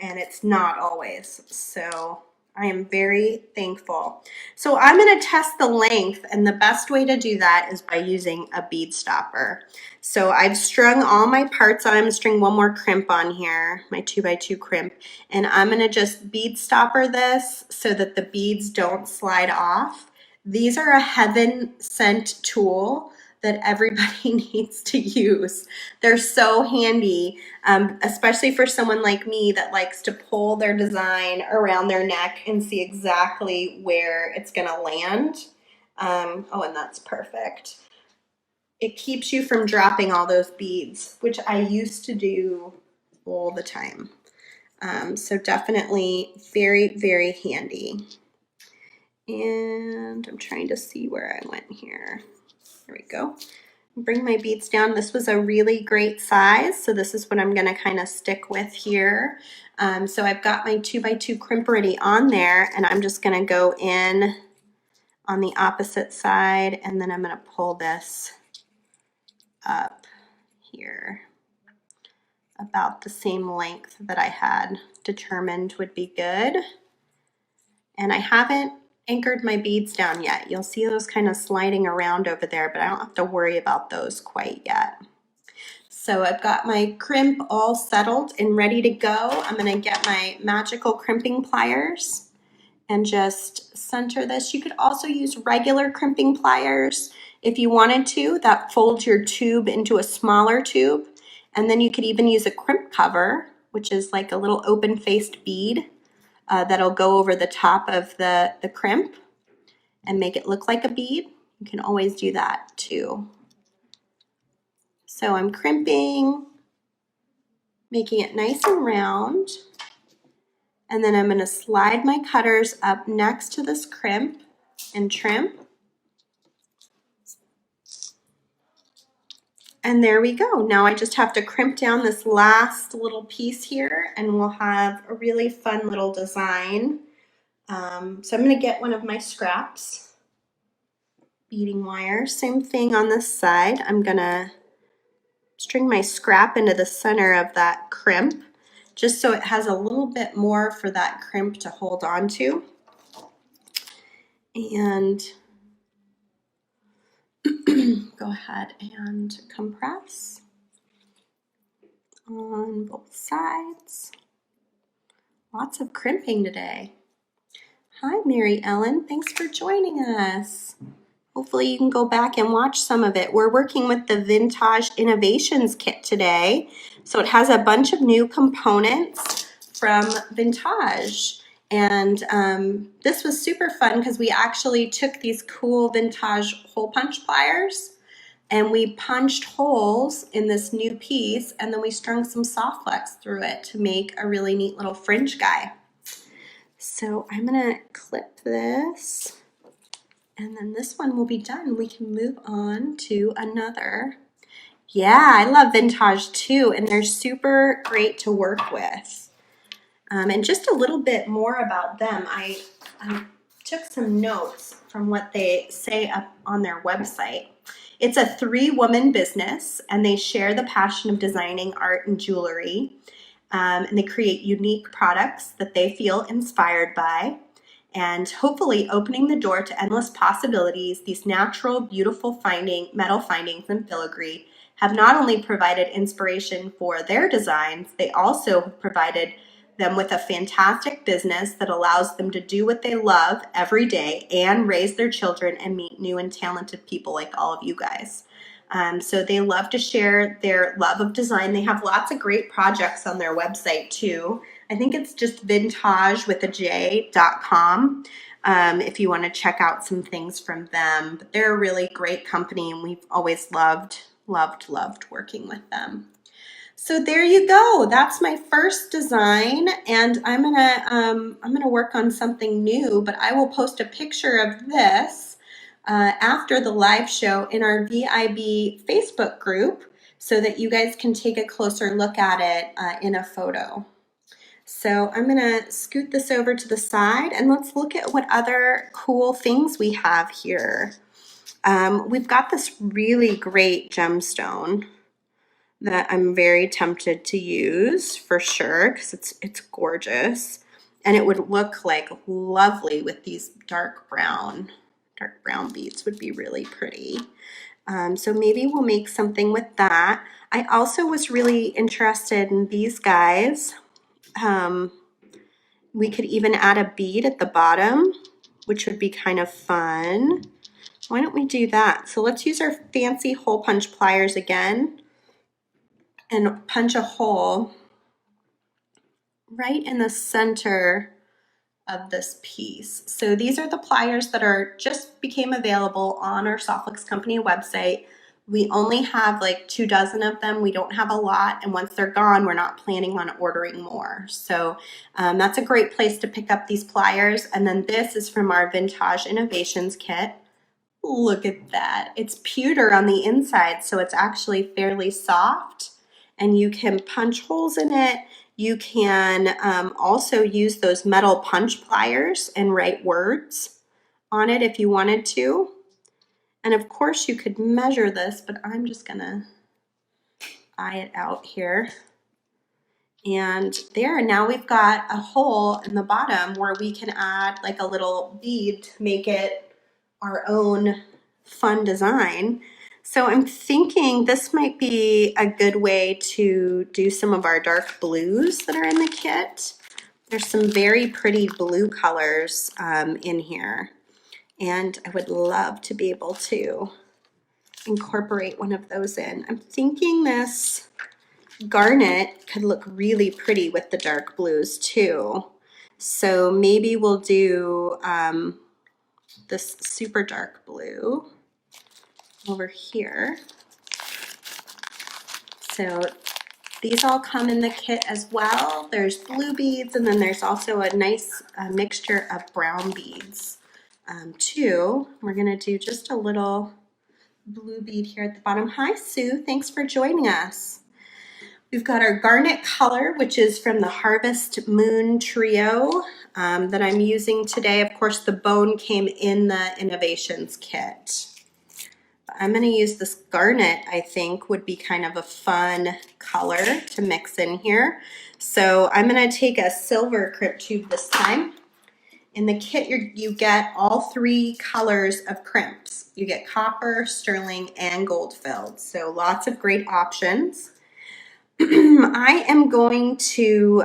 and it's not always. So I am very thankful. So I'm going to test the length, and the best way to do that is by using a bead stopper. So I've strung all my parts on. I'm going to string one more crimp on here, my 2x2 crimp, and I'm going to just bead stopper this so that the beads don't slide off. These are a heaven sent tool that everybody needs to use. They're so handy, especially for someone like me that likes to pull their design around their neck and see exactly where it's gonna land. Oh, and that's perfect. It keeps you from dropping all those beads, which I used to do all the time. So definitely very, very handy. And I'm trying to see where I went here. There we go. Bring my beads down. This was a really great size, so this is what I'm going to kind of stick with here. So I've got my 2x2 crimp already on there, and I'm just going to go in on the opposite side, and then I'm going to pull this up here about the same length that I had determined would be good. And I haven't anchored my beads down yet. You'll see those kind of sliding around over there, but I don't have to worry about those quite yet. So I've got my crimp all settled and ready to go. I'm going to get my magical crimping pliers and just center this. You could also use regular crimping pliers if you wanted to. That folds your tube into a smaller tube. And then you could even use a crimp cover, which is like a little open-faced bead. That'll go over the top of the crimp and make it look like a bead. You can always do that too. So I'm crimping, making it nice and round, and then I'm going to slide my cutters up next to this crimp and trim. And there we go. Now I just have to crimp down this last little piece here, and we'll have a really fun little design. So I'm going to get one of my scraps, beading wire. Same thing on this side. I'm going to string my scrap into the center of that crimp, just so it has a little bit more for that crimp to hold on to. And go ahead and compress on both sides. Lots of crimping today. Hi, Mary Ellen. Thanks for joining us. Hopefully you can go back and watch some of it. We're working with the Vintaj Innovations Kit today. So it has a bunch of new components from Vintaj. And this was super fun because we actually took these cool Vintaj hole punch pliers and we punched holes in this new piece, and then we strung some soft flex through it to make a really neat little fringe guy. So I'm gonna clip this, and then this one will be done. We can move on to another. Yeah, I love Vintaj too, and they're super great to work with. And just a little bit more about them. I took some notes from what they say up on their website. It's a 3-woman business, and they share the passion of designing art and jewelry. And they create unique products that they feel inspired by. And hopefully opening the door to endless possibilities, these natural, beautiful metal findings in filigree have not only provided inspiration for their designs, they also have provided them with a fantastic business that allows them to do what they love every day and raise their children and meet new and talented people like all of you guys. So they love to share their love of design. They have lots of great projects on their website too. I think it's just vintaj.com if you want to check out some things from them. But they're a really great company, and we've always loved working with them. So there you go. That's my first design, and I'm gonna work on something new. But I will post a picture of this after the live show in our VIB Facebook group, so that you guys can take a closer look at it in a photo. So I'm gonna scoot this over to the side, and let's look at what other cool things we have here. We've got this really great gemstone that I'm very tempted to use for sure, because it's gorgeous, and it would look like lovely with these dark brown beads. Would be really pretty. So maybe we'll make something with that. I also was really interested in these guys. We could even add a bead at the bottom, which would be kind of fun. Why don't we do that? So let's use our fancy hole punch pliers again and punch a hole right in the center of this piece. So these are the pliers that just became available on our Softflex Company website. We only have like 24 of them. We don't have a lot, and once they're gone, we're not planning on ordering more. So that's a great place to pick up these pliers. And then this is from our Vintaj Innovations Kit. Look at that. It's pewter on the inside, so it's actually fairly soft, and you can punch holes in it. You can also use those metal punch pliers and write words on it if you wanted to. And of course you could measure this, but I'm just gonna eye it out here. And there, now we've got a hole in the bottom where we can add like a little bead to make it our own fun design. So I'm thinking this might be a good way to do some of our dark blues that are in the kit. There's some very pretty blue colors in here, and I would love to be able to incorporate one of those in. I'm thinking this garnet could look really pretty with the dark blues too. So maybe we'll do this super dark blue over here. So these all come in the kit as well. There's blue beads, and then there's also a nice mixture of brown beads too. We're gonna do just a little blue bead here at the bottom. Hi Sue, thanks for joining us. We've got our garnet color, which is from the Harvest Moon Trio that I'm using today. Of course, the bone came in the Innovations Kit. I'm gonna use this garnet, I think would be kind of a fun color to mix in here. So I'm gonna take a silver crimp tube this time. In the kit, you get all 3 colors of crimps. You get copper, sterling, and gold filled. So lots of great options. I am going to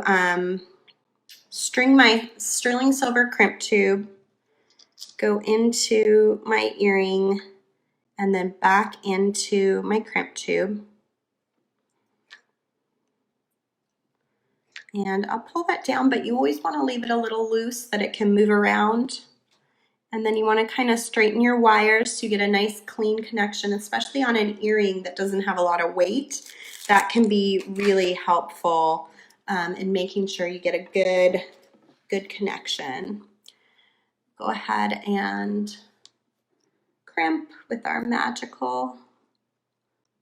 string my sterling silver crimp tube, go into my earring, and then back into my crimp tube. And I'll pull that down, but you always want to leave it a little loose so that it can move around. And then you want to kind of straighten your wires so you get a nice clean connection, especially on an earring that doesn't have a lot of weight. That can be really helpful in making sure you get a good connection. Go ahead and crimp with our magical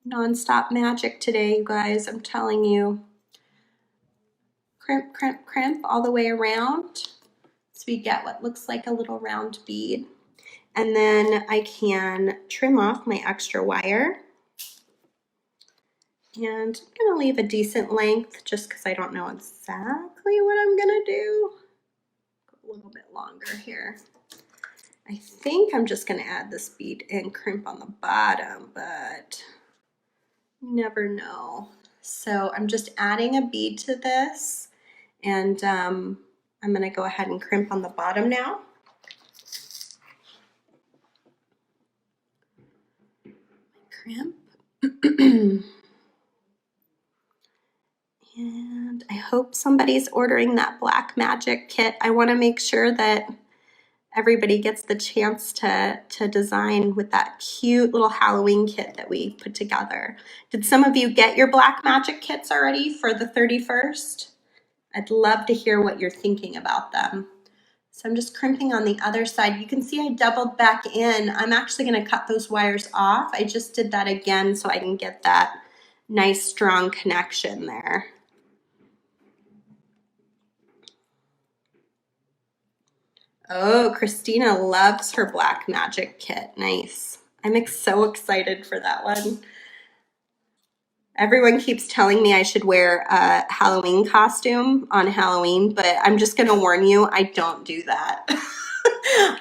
nonstop magic today, you guys. I'm telling you. Crimp, crimp, crimp all the way around so we get what looks like a little round bead. And then I can trim off my extra wire. And I'm gonna leave a decent length just because I don't know exactly what I'm gonna do. A little bit longer here. I think I'm just gonna add this bead and crimp on the bottom, but you never know. So I'm just adding a bead to this, and I'm gonna go ahead and crimp on the bottom now. Crimp. And I hope somebody's ordering that Black Magic kit. I want to make sure that everybody gets the chance to design with that cute little Halloween kit that we put together. Did some of you get your Black Magic kits already for the 31st? I'd love to hear what you're thinking about them. So I'm just crimping on the other side. You can see I doubled back in. I'm actually going to cut those wires off. I just did that again so I can get that nice strong connection there. Oh, Christina loves her Black Magic kit. Nice. I'm so excited for that one. Everyone keeps telling me I should wear a Halloween costume on Halloween, but I'm just going to warn you, I don't do that.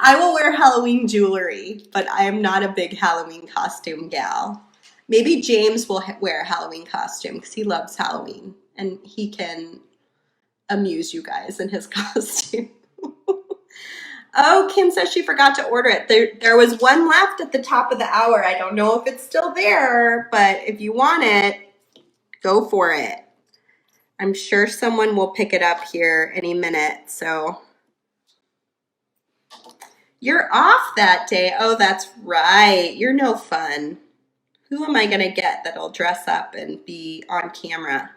I will wear Halloween jewelry, but I am not a big Halloween costume gal. Maybe James will wear a Halloween costume because he loves Halloween and he can amuse you guys in his costume. Oh, Kim says she forgot to order it. There was one left at the top of the hour. I don't know if it's still there, but if you want it, go for it. I'm sure someone will pick it up here any minute. So you're off that day. Oh, that's right. You're no fun. Who am I going to get that'll dress up and be on camera?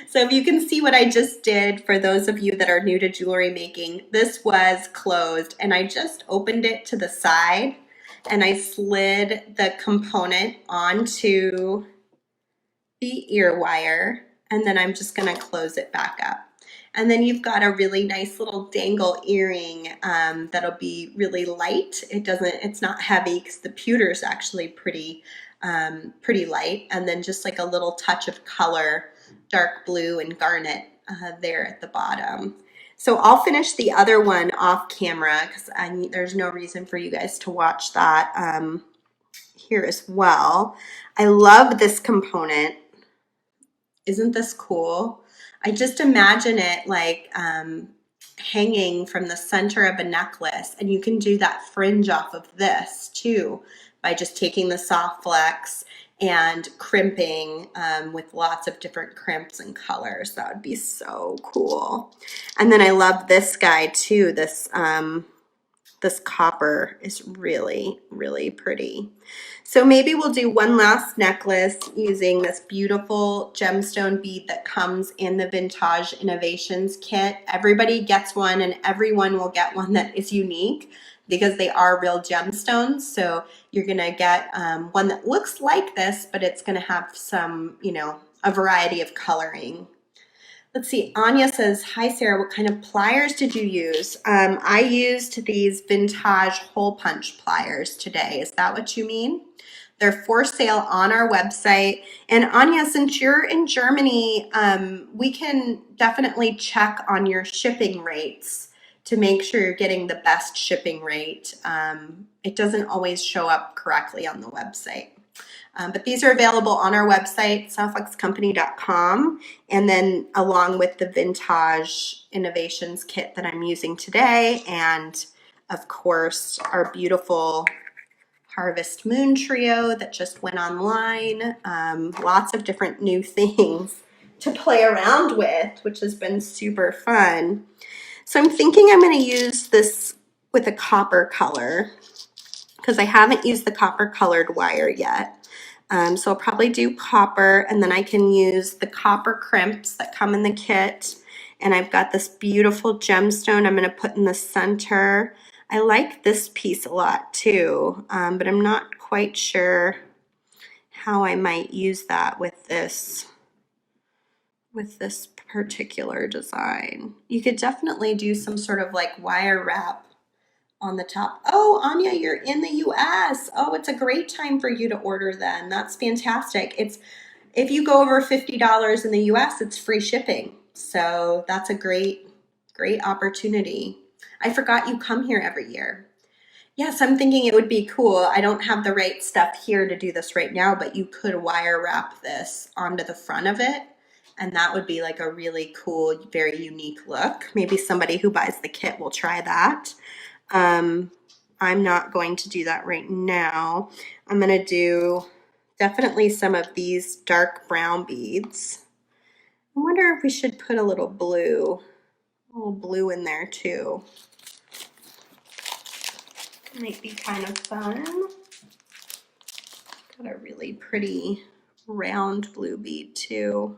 So if you can see what I just did, for those of you that are new to jewelry making, this was closed and I just opened it to the side and I slid the component onto the ear wire, and then I'm just going to close it back up. And then you've got a really nice little dangle earring that'll be really light. It's not heavy because the pewter is actually pretty light. And then just like a little touch of color, dark blue and garnet there at the bottom. So I'll finish the other one off camera because there's no reason for you guys to watch that here as well. I love this component. Isn't this cool? I just imagine it like hanging from the center of a necklace, and you can do that fringe off of this too by just taking the soft flex and crimping with lots of different crimps and colors. That would be so cool. And then I love this guy too. This copper is really, really pretty. So maybe we'll do one last necklace using this beautiful gemstone bead that comes in the Vintaj Innovations kit. Everybody gets one and everyone will get one that is unique because they are real gemstones. So you're gonna get one that looks like this, but it's gonna have some, a variety of coloring. Let's see, Anya says, hi Sarah, what kind of pliers did you use? I used these Vintaj hole punch pliers today. Is that what you mean? They're for sale on our website. And Anya, since you're in Germany, we can definitely check on your shipping rates to make sure you're getting the best shipping rate. It doesn't always show up correctly on the website. But these are available on our website, softluxcompany.com, and then along with the Vintaj Innovations kit that I'm using today, and of course our beautiful Harvest Moon Trio that just went online. Lots of different new things to play around with, which has been super fun. So I'm thinking I'm going to use this with a copper color because I haven't used the copper colored wire yet. So I'll probably do copper, and then I can use the copper crimps that come in the kit. And I've got this beautiful gemstone I'm going to put in the center. I like this piece a lot too, but I'm not quite sure how I might use that with this particular design. You could definitely do some sort of like wire wrap on the top. Oh, Anya, you're in the US. Oh, it's a great time for you to order then. That's fantastic. If you go over $50 in the US, it's free shipping. So that's a great opportunity. I forgot you come here every year. Yes, I'm thinking it would be cool. I don't have the right stuff here to do this right now, but you could wire wrap this onto the front of it. And that would be like a really cool, very unique look. Maybe somebody who buys the kit will try that. I'm not going to do that right now. I'm going to do definitely some of these dark brown beads. I wonder if we should put a little blue in there too. Might be kind of fun. Got a really pretty round blue bead too.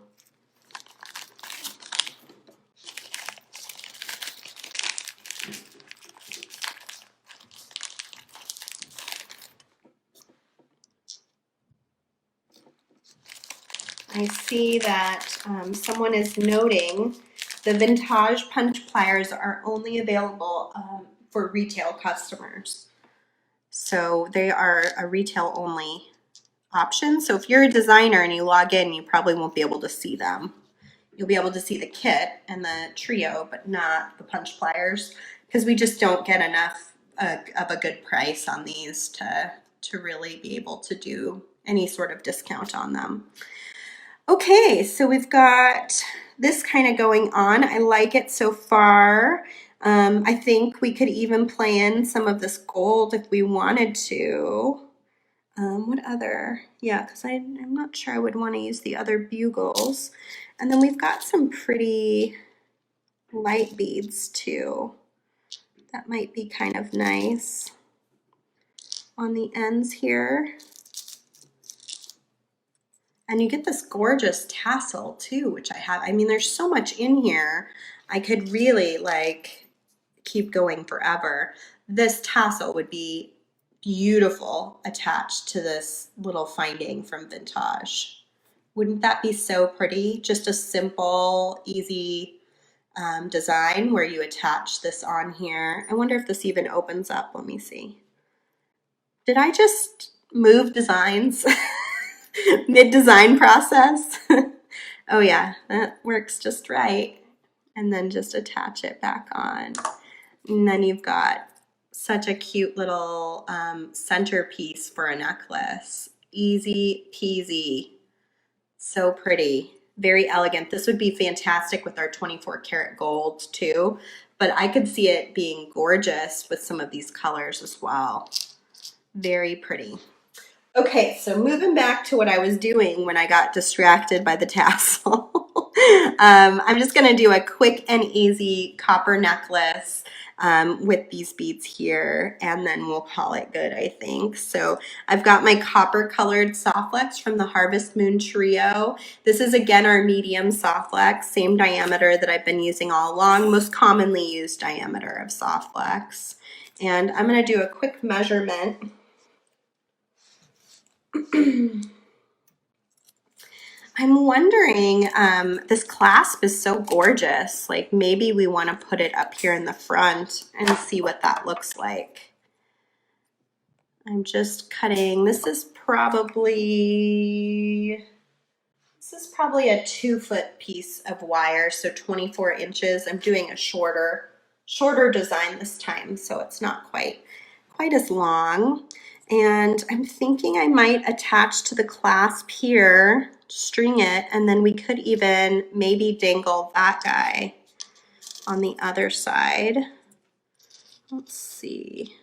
I see that someone is noting the Vintaj punch pliers are only available for retail customers. So they are a retail only option. So if you're a designer and you log in, you probably won't be able to see them. You'll be able to see the kit and the trio, but not the punch pliers, because we just don't get enough of a good price on these to really be able to do any sort of discount on them. Okay, so we've got this kind of going on. I like it so far. I think we could even play in some of this gold if we wanted to. What other? Yeah, because I'm not sure I would want to use the other bugles. And then we've got some pretty light beads too. That might be kind of nice on the ends here. And you get this gorgeous tassel too, which I have. I mean, there's so much in here. I could really like keep going forever. This tassel would be beautiful attached to this little finding from Vintaj. Wouldn't that be so pretty? Just a simple, easy design where you attach this on here. I wonder if this even opens up. Let me see. Did I just move designs mid-design process? Oh yeah, that works just right. And then just attach it back on. And then you've got such a cute little centerpiece for a necklace. Easy peasy. So pretty. Very elegant. This would be fantastic with our 24 karat gold too, but I could see it being gorgeous with some of these colors as well. Very pretty. Okay, so moving back to what I was doing when I got distracted by the tassel. I'm just gonna do a quick and easy copper necklace with these beads here, and then we'll call it good, I think. So I've got my copper colored softlex from the Harvest Moon Trio. This is again our medium softlex, same diameter that I've been using all along, most commonly used diameter of softlex. And I'm gonna do a quick measurement. I'm wondering, this clasp is so gorgeous. Like maybe we want to put it up here in the front and see what that looks like. I'm just cutting, this is probably a 2-foot piece of wire, so 24 inches. I'm doing a shorter design this time, so it's not quite as long. And I'm thinking I might attach to the clasp here, string it, and then we could even maybe dangle that guy on the other side. Let's see.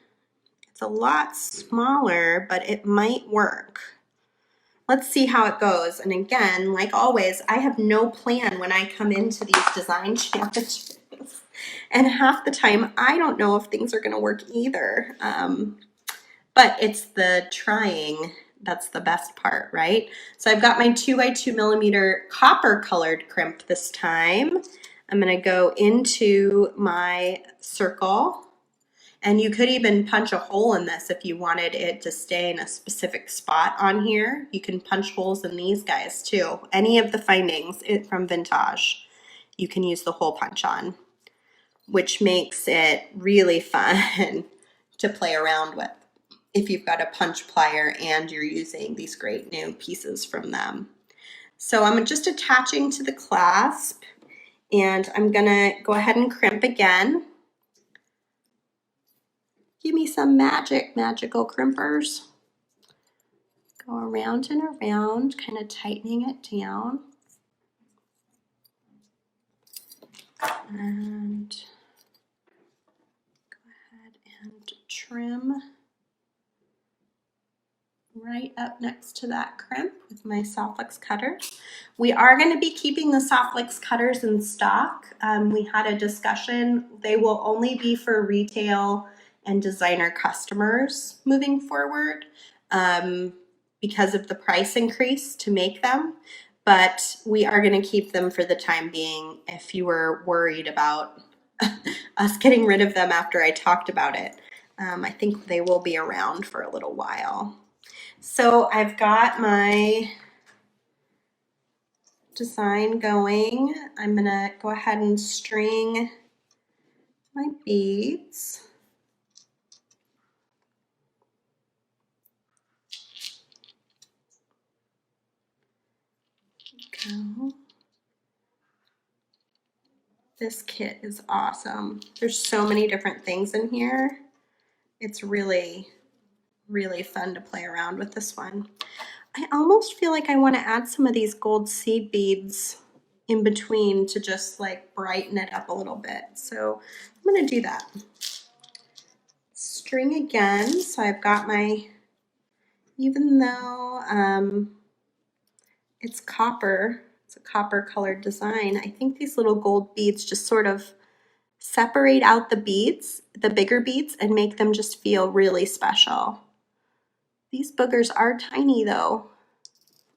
It's a lot smaller, but it might work. Let's see how it goes. And again, like always, I have no plan when I come into these design challenges. And half the time, I don't know if things are gonna work either. But it's the trying that's the best part, right? So I've got my 2x2 millimeter copper colored crimp this time. I'm gonna go into my circle. And you could even punch a hole in this if you wanted it to stay in a specific spot on here. You can punch holes in these guys too. Any of the findings from Vintaj, you can use the hole punch on, which makes it really fun to play around with if you've got a punch plier and you're using these great new pieces from them. So I'm just attaching to the clasp, and I'm gonna go ahead and crimp again. Give me some magical crimpers. Go around and around, kind of tightening it down. And go ahead and trim right up next to that crimp with my Softflex cutter. We are going to be keeping the Softflex cutters in stock. We had a discussion. They will only be for retail and designer customers moving forward because of the price increase to make them. But we are going to keep them for the time being if you were worried about us getting rid of them after I talked about it. I think they will be around for a little while. So I've got my design going. I'm gonna go ahead and string my beads. Go. This kit is awesome. There's so many different things in here. It's really, really fun to play around with this one. I almost feel like I want to add some of these gold seed beads in between to just like brighten it up a little bit. So I'm going to do that. String again. So I've got my, even though it's copper, it's a copper colored design, I think these little gold beads just sort of separate out the beads, the bigger beads, and make them just feel really special. These boogers are tiny though.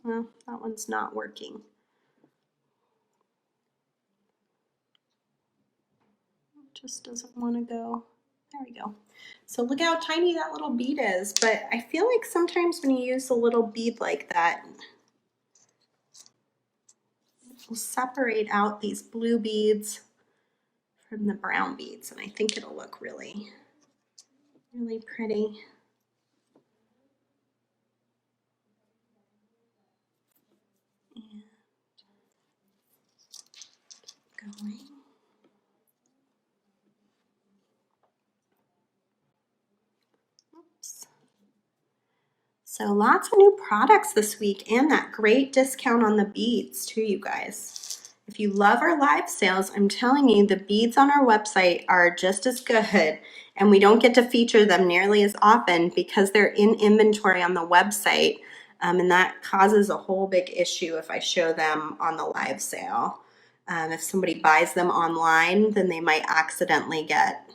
Well, that one's not working. It just doesn't want to go. There we go. So look how tiny that little bead is, but I feel like sometimes when you use a little bead like that, it will separate out these blue beads from the brown beads, and I think it'll look really, really pretty. And going. Oops. So lots of new products this week and that great discount on the beads too, you guys. If you love our live sales, I'm telling you, the beads on our website are just as good, and we don't get to feature them nearly as often because they're in inventory on the website, and that causes a whole big issue if I show them on the live sale. If somebody buys them online, then they might accidentally get,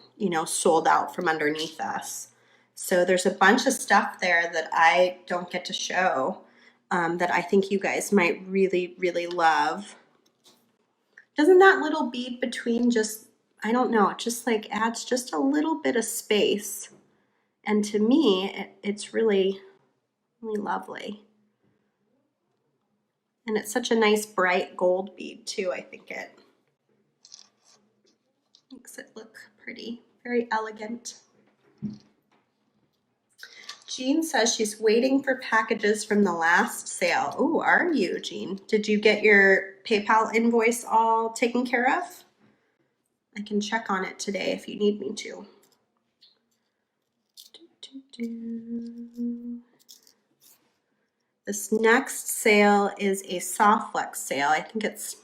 sold out from underneath us. So there's a bunch of stuff there that I don't get to show that I think you guys might really, really love. Doesn't that little bead between just, I don't know, it just like adds just a little bit of space. And to me, it's really, really lovely. And it's such a nice bright gold bead too. I think it makes it look pretty, very elegant. Jean says she's waiting for packages from the last sale. Oh, are you, Jean? Did you get your PayPal invoice all taken care of? I can check on it today if you need me to. This next sale is a soft flex sale. I think it's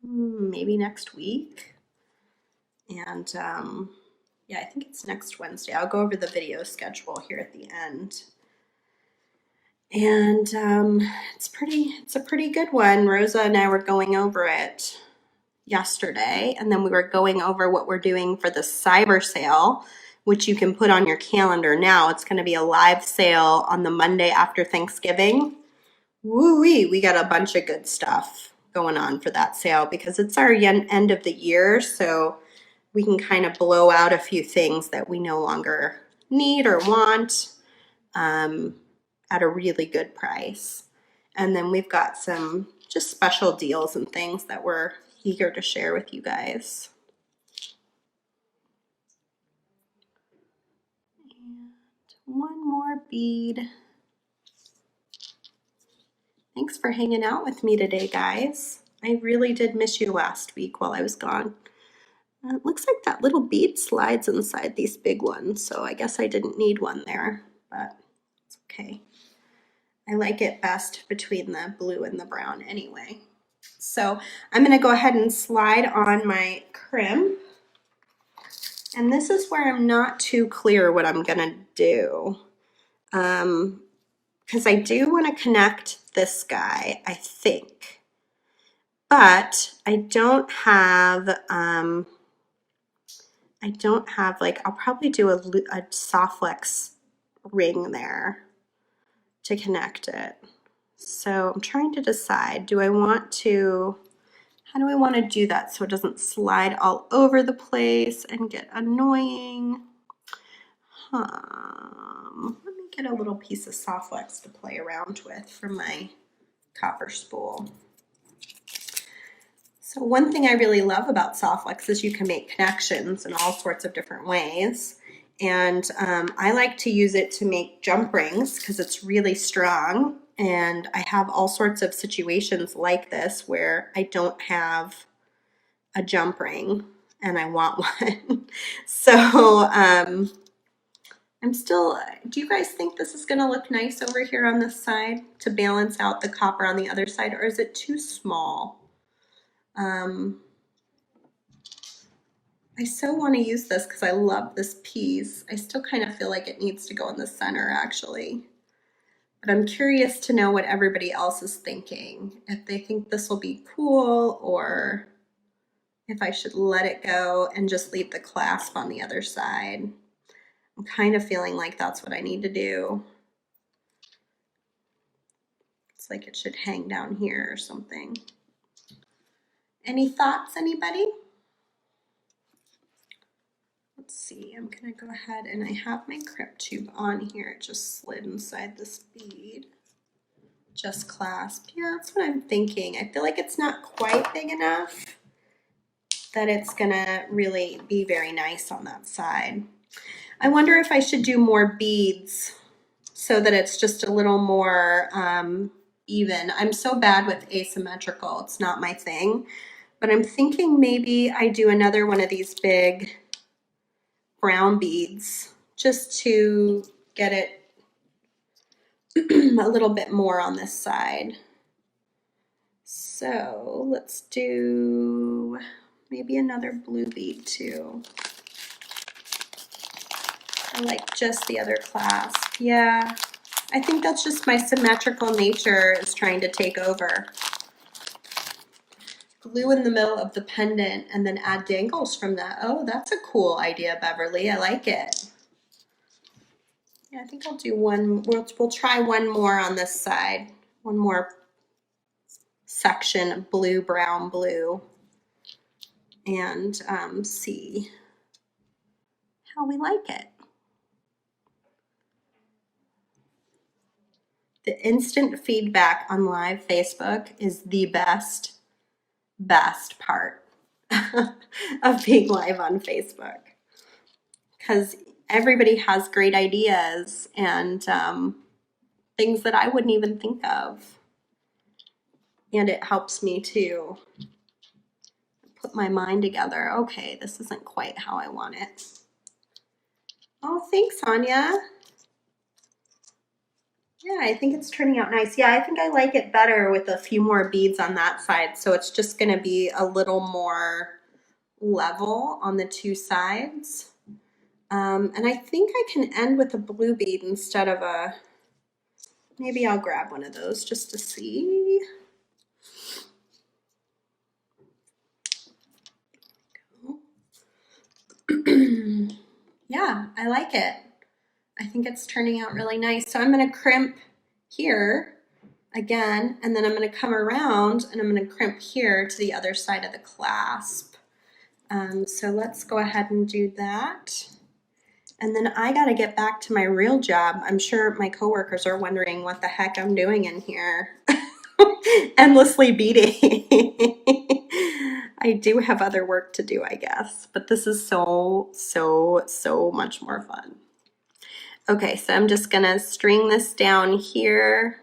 maybe next week. And yeah, I think it's next Wednesday. I'll go over the video schedule here at the end. And it's a pretty good one. Rosa and I were going over it yesterday, and then we were going over what we're doing for the cyber sale, which you can put on your calendar now. It's going to be a live sale on the Monday after Thanksgiving. Woo-wee, we got a bunch of good stuff going on for that sale because it's our end of the year, so we can kind of blow out a few things that we no longer need or want at a really good price. And then we've got some just special deals and things that we're eager to share with you guys. And one more bead. Thanks for hanging out with me today, guys. I really did miss you last week while I was gone. It looks like that little bead slides inside these big ones, so I guess I didn't need one there, but it's okay. I like it best between the blue and the brown anyway. So I'm going to go ahead and slide on my crimp. And this is where I'm not too clear what I'm going to do. Because I do want to connect this guy, I think. But I don't have like, I'll probably do a soft flex ring there to connect it. So I'm trying to decide, how do I want to do that so it doesn't slide all over the place and get annoying? Let me get a little piece of soft flex to play around with for my copper spool. So one thing I really love about soft flex is you can make connections in all sorts of different ways. And I like to use it to make jump rings because it's really strong. And I have all sorts of situations like this where I don't have a jump ring and I want one. So do you guys think this is gonna look nice over here on this side to balance out the copper on the other side, or is it too small? I so want to use this because I love this piece. I still kind of feel like it needs to go in the center actually. But I'm curious to know what everybody else is thinking. If they think this will be cool or if I should let it go and just leave the clasp on the other side. I'm kind of feeling like that's what I need to do. It's like it should hang down here or something. Any thoughts, anybody? Let's see, I'm gonna go ahead and I have my crimp tube on here. It just slid inside this bead. Just clasp. Yeah, that's what I'm thinking. I feel like it's not quite big enough that it's gonna really be very nice on that side. I wonder if I should do more beads so that it's just a little more even. I'm so bad with asymmetrical, it's not my thing. But I'm thinking maybe I do another one of these big brown beads just to get it a little bit more on this side. So let's do maybe another blue bead too. I like just the other clasp. Yeah, I think that's just my symmetrical nature is trying to take over. Glue in the middle of the pendant and then add dangles from that. Oh, that's a cool idea, Beverly. I like it. Yeah, I think I'll do one. We'll try one more on this side. One more section of blue, brown, blue. And see how we like it. The instant feedback on live Facebook is the best part of being live on Facebook, because everybody has great ideas and things that I wouldn't even think of. And it helps me to put my mind together. Okay, this isn't quite how I want it. Oh, thanks, Anya. Yeah, I think it's turning out nice. Yeah, I think I like it better with a few more beads on that side. So it's just gonna be a little more level on the two sides. And I think I can end with a blue bead instead of a, maybe I'll grab one of those just to see. Yeah, I like it. I think it's turning out really nice. So I'm gonna crimp here again, and then I'm gonna come around and I'm gonna crimp here to the other side of the clasp. So let's go ahead and do that. And then I gotta get back to my real job. I'm sure my coworkers are wondering what the heck I'm doing in here. Endlessly beading. I do have other work to do, I guess, but this is so much more fun. Okay, so I'm just gonna string this down here.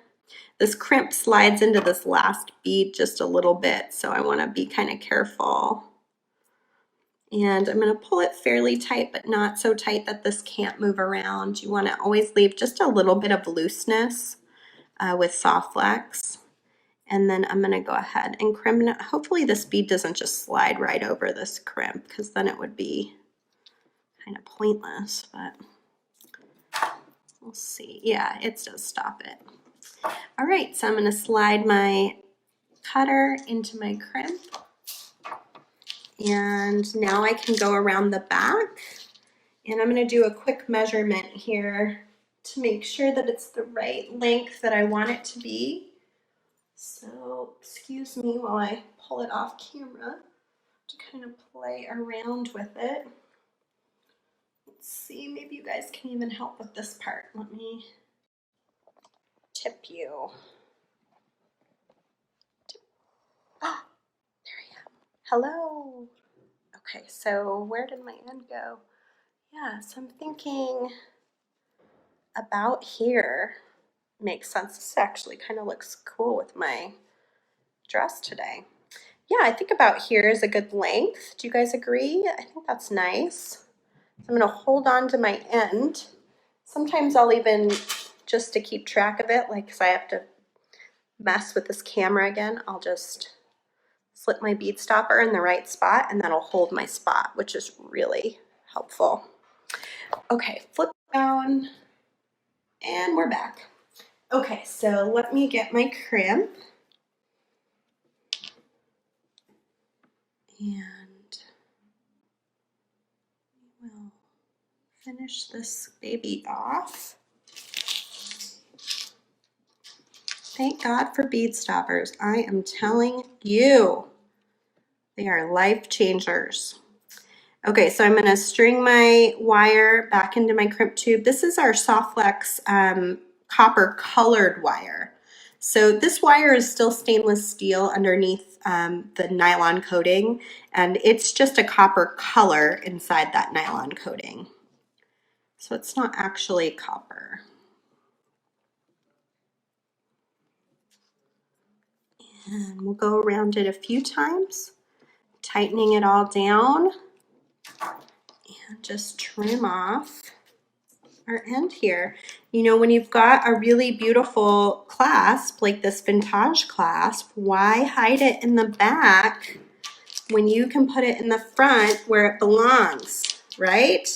This crimp slides into this last bead just a little bit, so I wanna be kind of careful. And I'm gonna pull it fairly tight, but not so tight that this can't move around. You wanna always leave just a little bit of looseness with soft flex. And then I'm gonna go ahead and crimp it. Hopefully this bead doesn't just slide right over this crimp, because then it would be kind of pointless, but we'll see. Yeah, it does stop it. All right, so I'm gonna slide my cutter into my crimp. And now I can go around the back, and I'm gonna do a quick measurement here to make sure that it's the right length that I want it to be. So excuse me while I pull it off camera to kind of play around with it. Let's see, maybe you guys can even help with this part. Let me tip you. Ah, there I am. Hello. Okay, so where did my end go? Yeah, so I'm thinking about here. Makes sense. This actually kind of looks cool with my dress today. Yeah, I think about here is a good length. Do you guys agree? I think that's nice. I'm gonna hold on to my end. Sometimes I'll even, just to keep track of it, like because I have to mess with this camera again, I'll just slip my bead stopper in the right spot, and that'll hold my spot, which is really helpful. Okay, flip down, and we're back. Okay, so let me get my crimp. And we'll finish this baby off. Thank God for bead stoppers. I am telling you, they are life changers. Okay, so I'm gonna string my wire back into my crimp tube. This is our Soft Flex copper colored wire. So this wire is still stainless steel underneath the nylon coating, and it's just a copper color inside that nylon coating. So it's not actually copper. And we'll go around it a few times, tightening it all down, and just trim off our end here. You know, when you've got a really beautiful clasp like this Vintaj clasp, why hide it in the back when you can put it in the front where it belongs, right?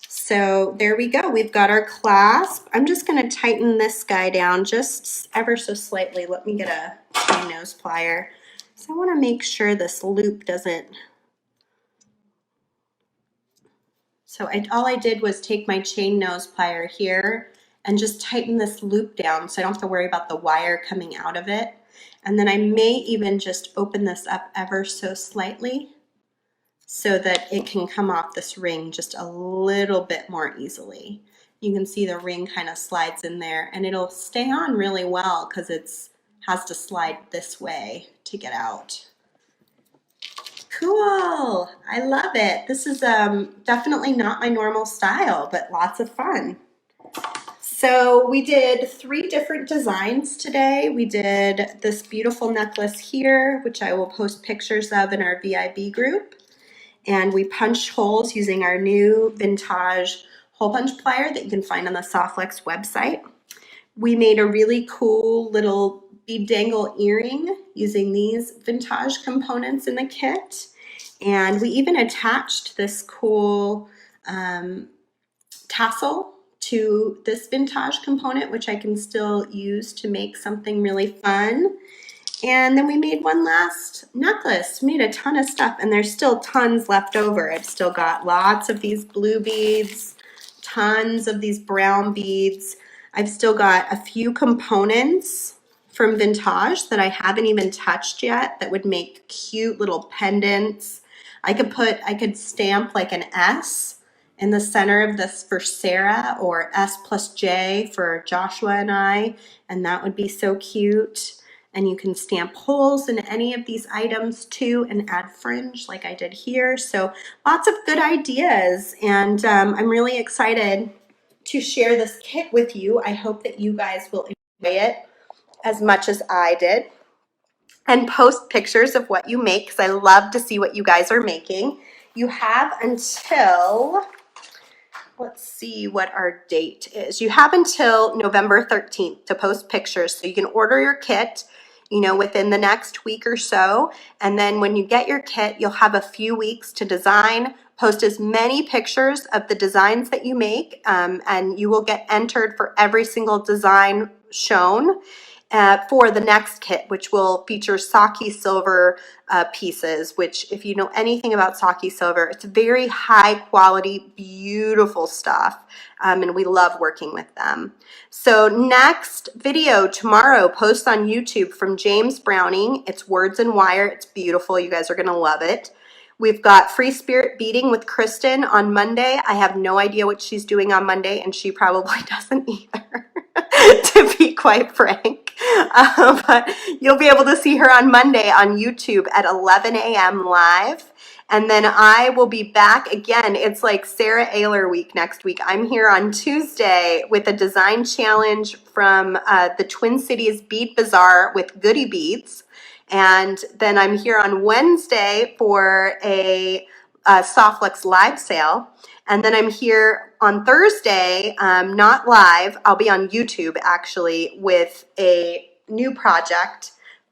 So there we go. We've got our clasp. I'm just going to tighten this guy down just ever so slightly. Let me get my nose plier. So I want to make sure this loop doesn't. So all I did was take my chain nose plier here and just tighten this loop down so I don't have to worry about the wire coming out of it. And then I may even just open this up ever so slightly so that it can come off this ring just a little bit more easily. you can see the ring kind of slides in there, and it'll stay on really well because it's has to slide this way to get out. Cool, I love it. This is definitely not my normal style, but lots of fun. So we did 3 different designs today. We did this beautiful necklace here, which I will post pictures of in our VIB group. And we punched holes using our new Vintaj hole punch plier that you can find on the Softflex website. We made a really cool little bead dangle earring using these Vintaj components in the kit. And we even attached this cool tassel to this Vintaj component, which I can still use to make something really fun. And then we made one last necklace. We made a ton of stuff, and there's still tons left over. I've still got lots of these blue beads, tons of these brown beads. I've still got a few components from Vintaj that I haven't even touched yet that would make cute little pendants. I could stamp like an S in the center of this for Sarah, or S+J for Joshua and I, and that would be so cute. And you can stamp holes in any of these items too and add fringe like I did here. So lots of good ideas, and I'm really excited to share this kit with you. I hope that you guys will enjoy it as much as I did, and post pictures of what you make because I love to see what you guys are making. You have until, let's see what our date is. You have until November 13th to post pictures, so you can order your kit, you know, within the next week or so. And then when you get your kit, you'll have a few weeks to design, post as many pictures of the designs that you make, and you will get entered for every single design shown for the next kit, which will feature Saki silver pieces, which if you know anything about Saki silver, it's very high quality, beautiful stuff, and we love working with them. So next video tomorrow, post on YouTube from James Browning. It's Words and Wire. It's beautiful. You guys are gonna love it. We've got Free Spirit Beading with Kristen on Monday. I have no idea what she's doing on Monday, and she probably doesn't either, to be quite frank. But you'll be able to see her on Monday on YouTube at 11 a.m. live. And then I will be back again. It's like Sarah Ayler week next week. I'm here on Tuesday with a design challenge from the Twin Cities Bead Bazaar with Goody Beads. And then I'm here on Wednesday for a Softflex live sale. And then I'm here on Thursday, not live, I'll be on YouTube actually with a new project,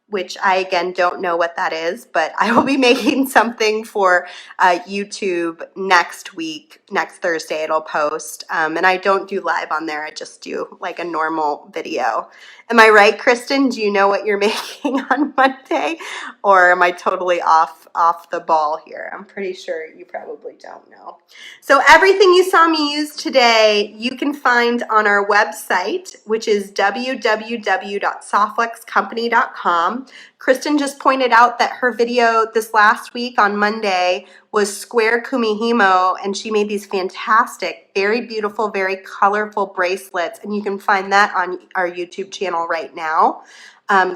which I again don't know what that is, but I will be making something for YouTube next week. Next Thursday it'll post, and I don't do live on there. I just do like a normal video. Am I right, Kristen? Do you know what you're making on Monday, or am I totally off the ball here? I'm pretty sure you probably don't know. So everything you saw me use today, you can find on our website, which is www.softflexcompany.com. Kristen just pointed out that her video this last week on Monday was Square Kumihimo, and she made these fantastic, very beautiful, very colorful bracelets, and you can find that on our YouTube channel right now.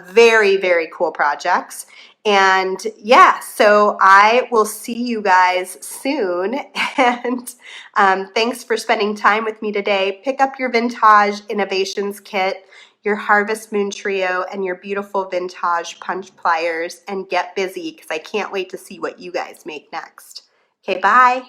Very, very cool projects. And yeah, so I will see you guys soon. And thanks for spending time with me today. Pick up your Vintaj Innovations Kit, your Harvest Moon Trio, and your beautiful Vintaj punch pliers, and get busy because I can't wait to see what you guys make next. Okay, bye.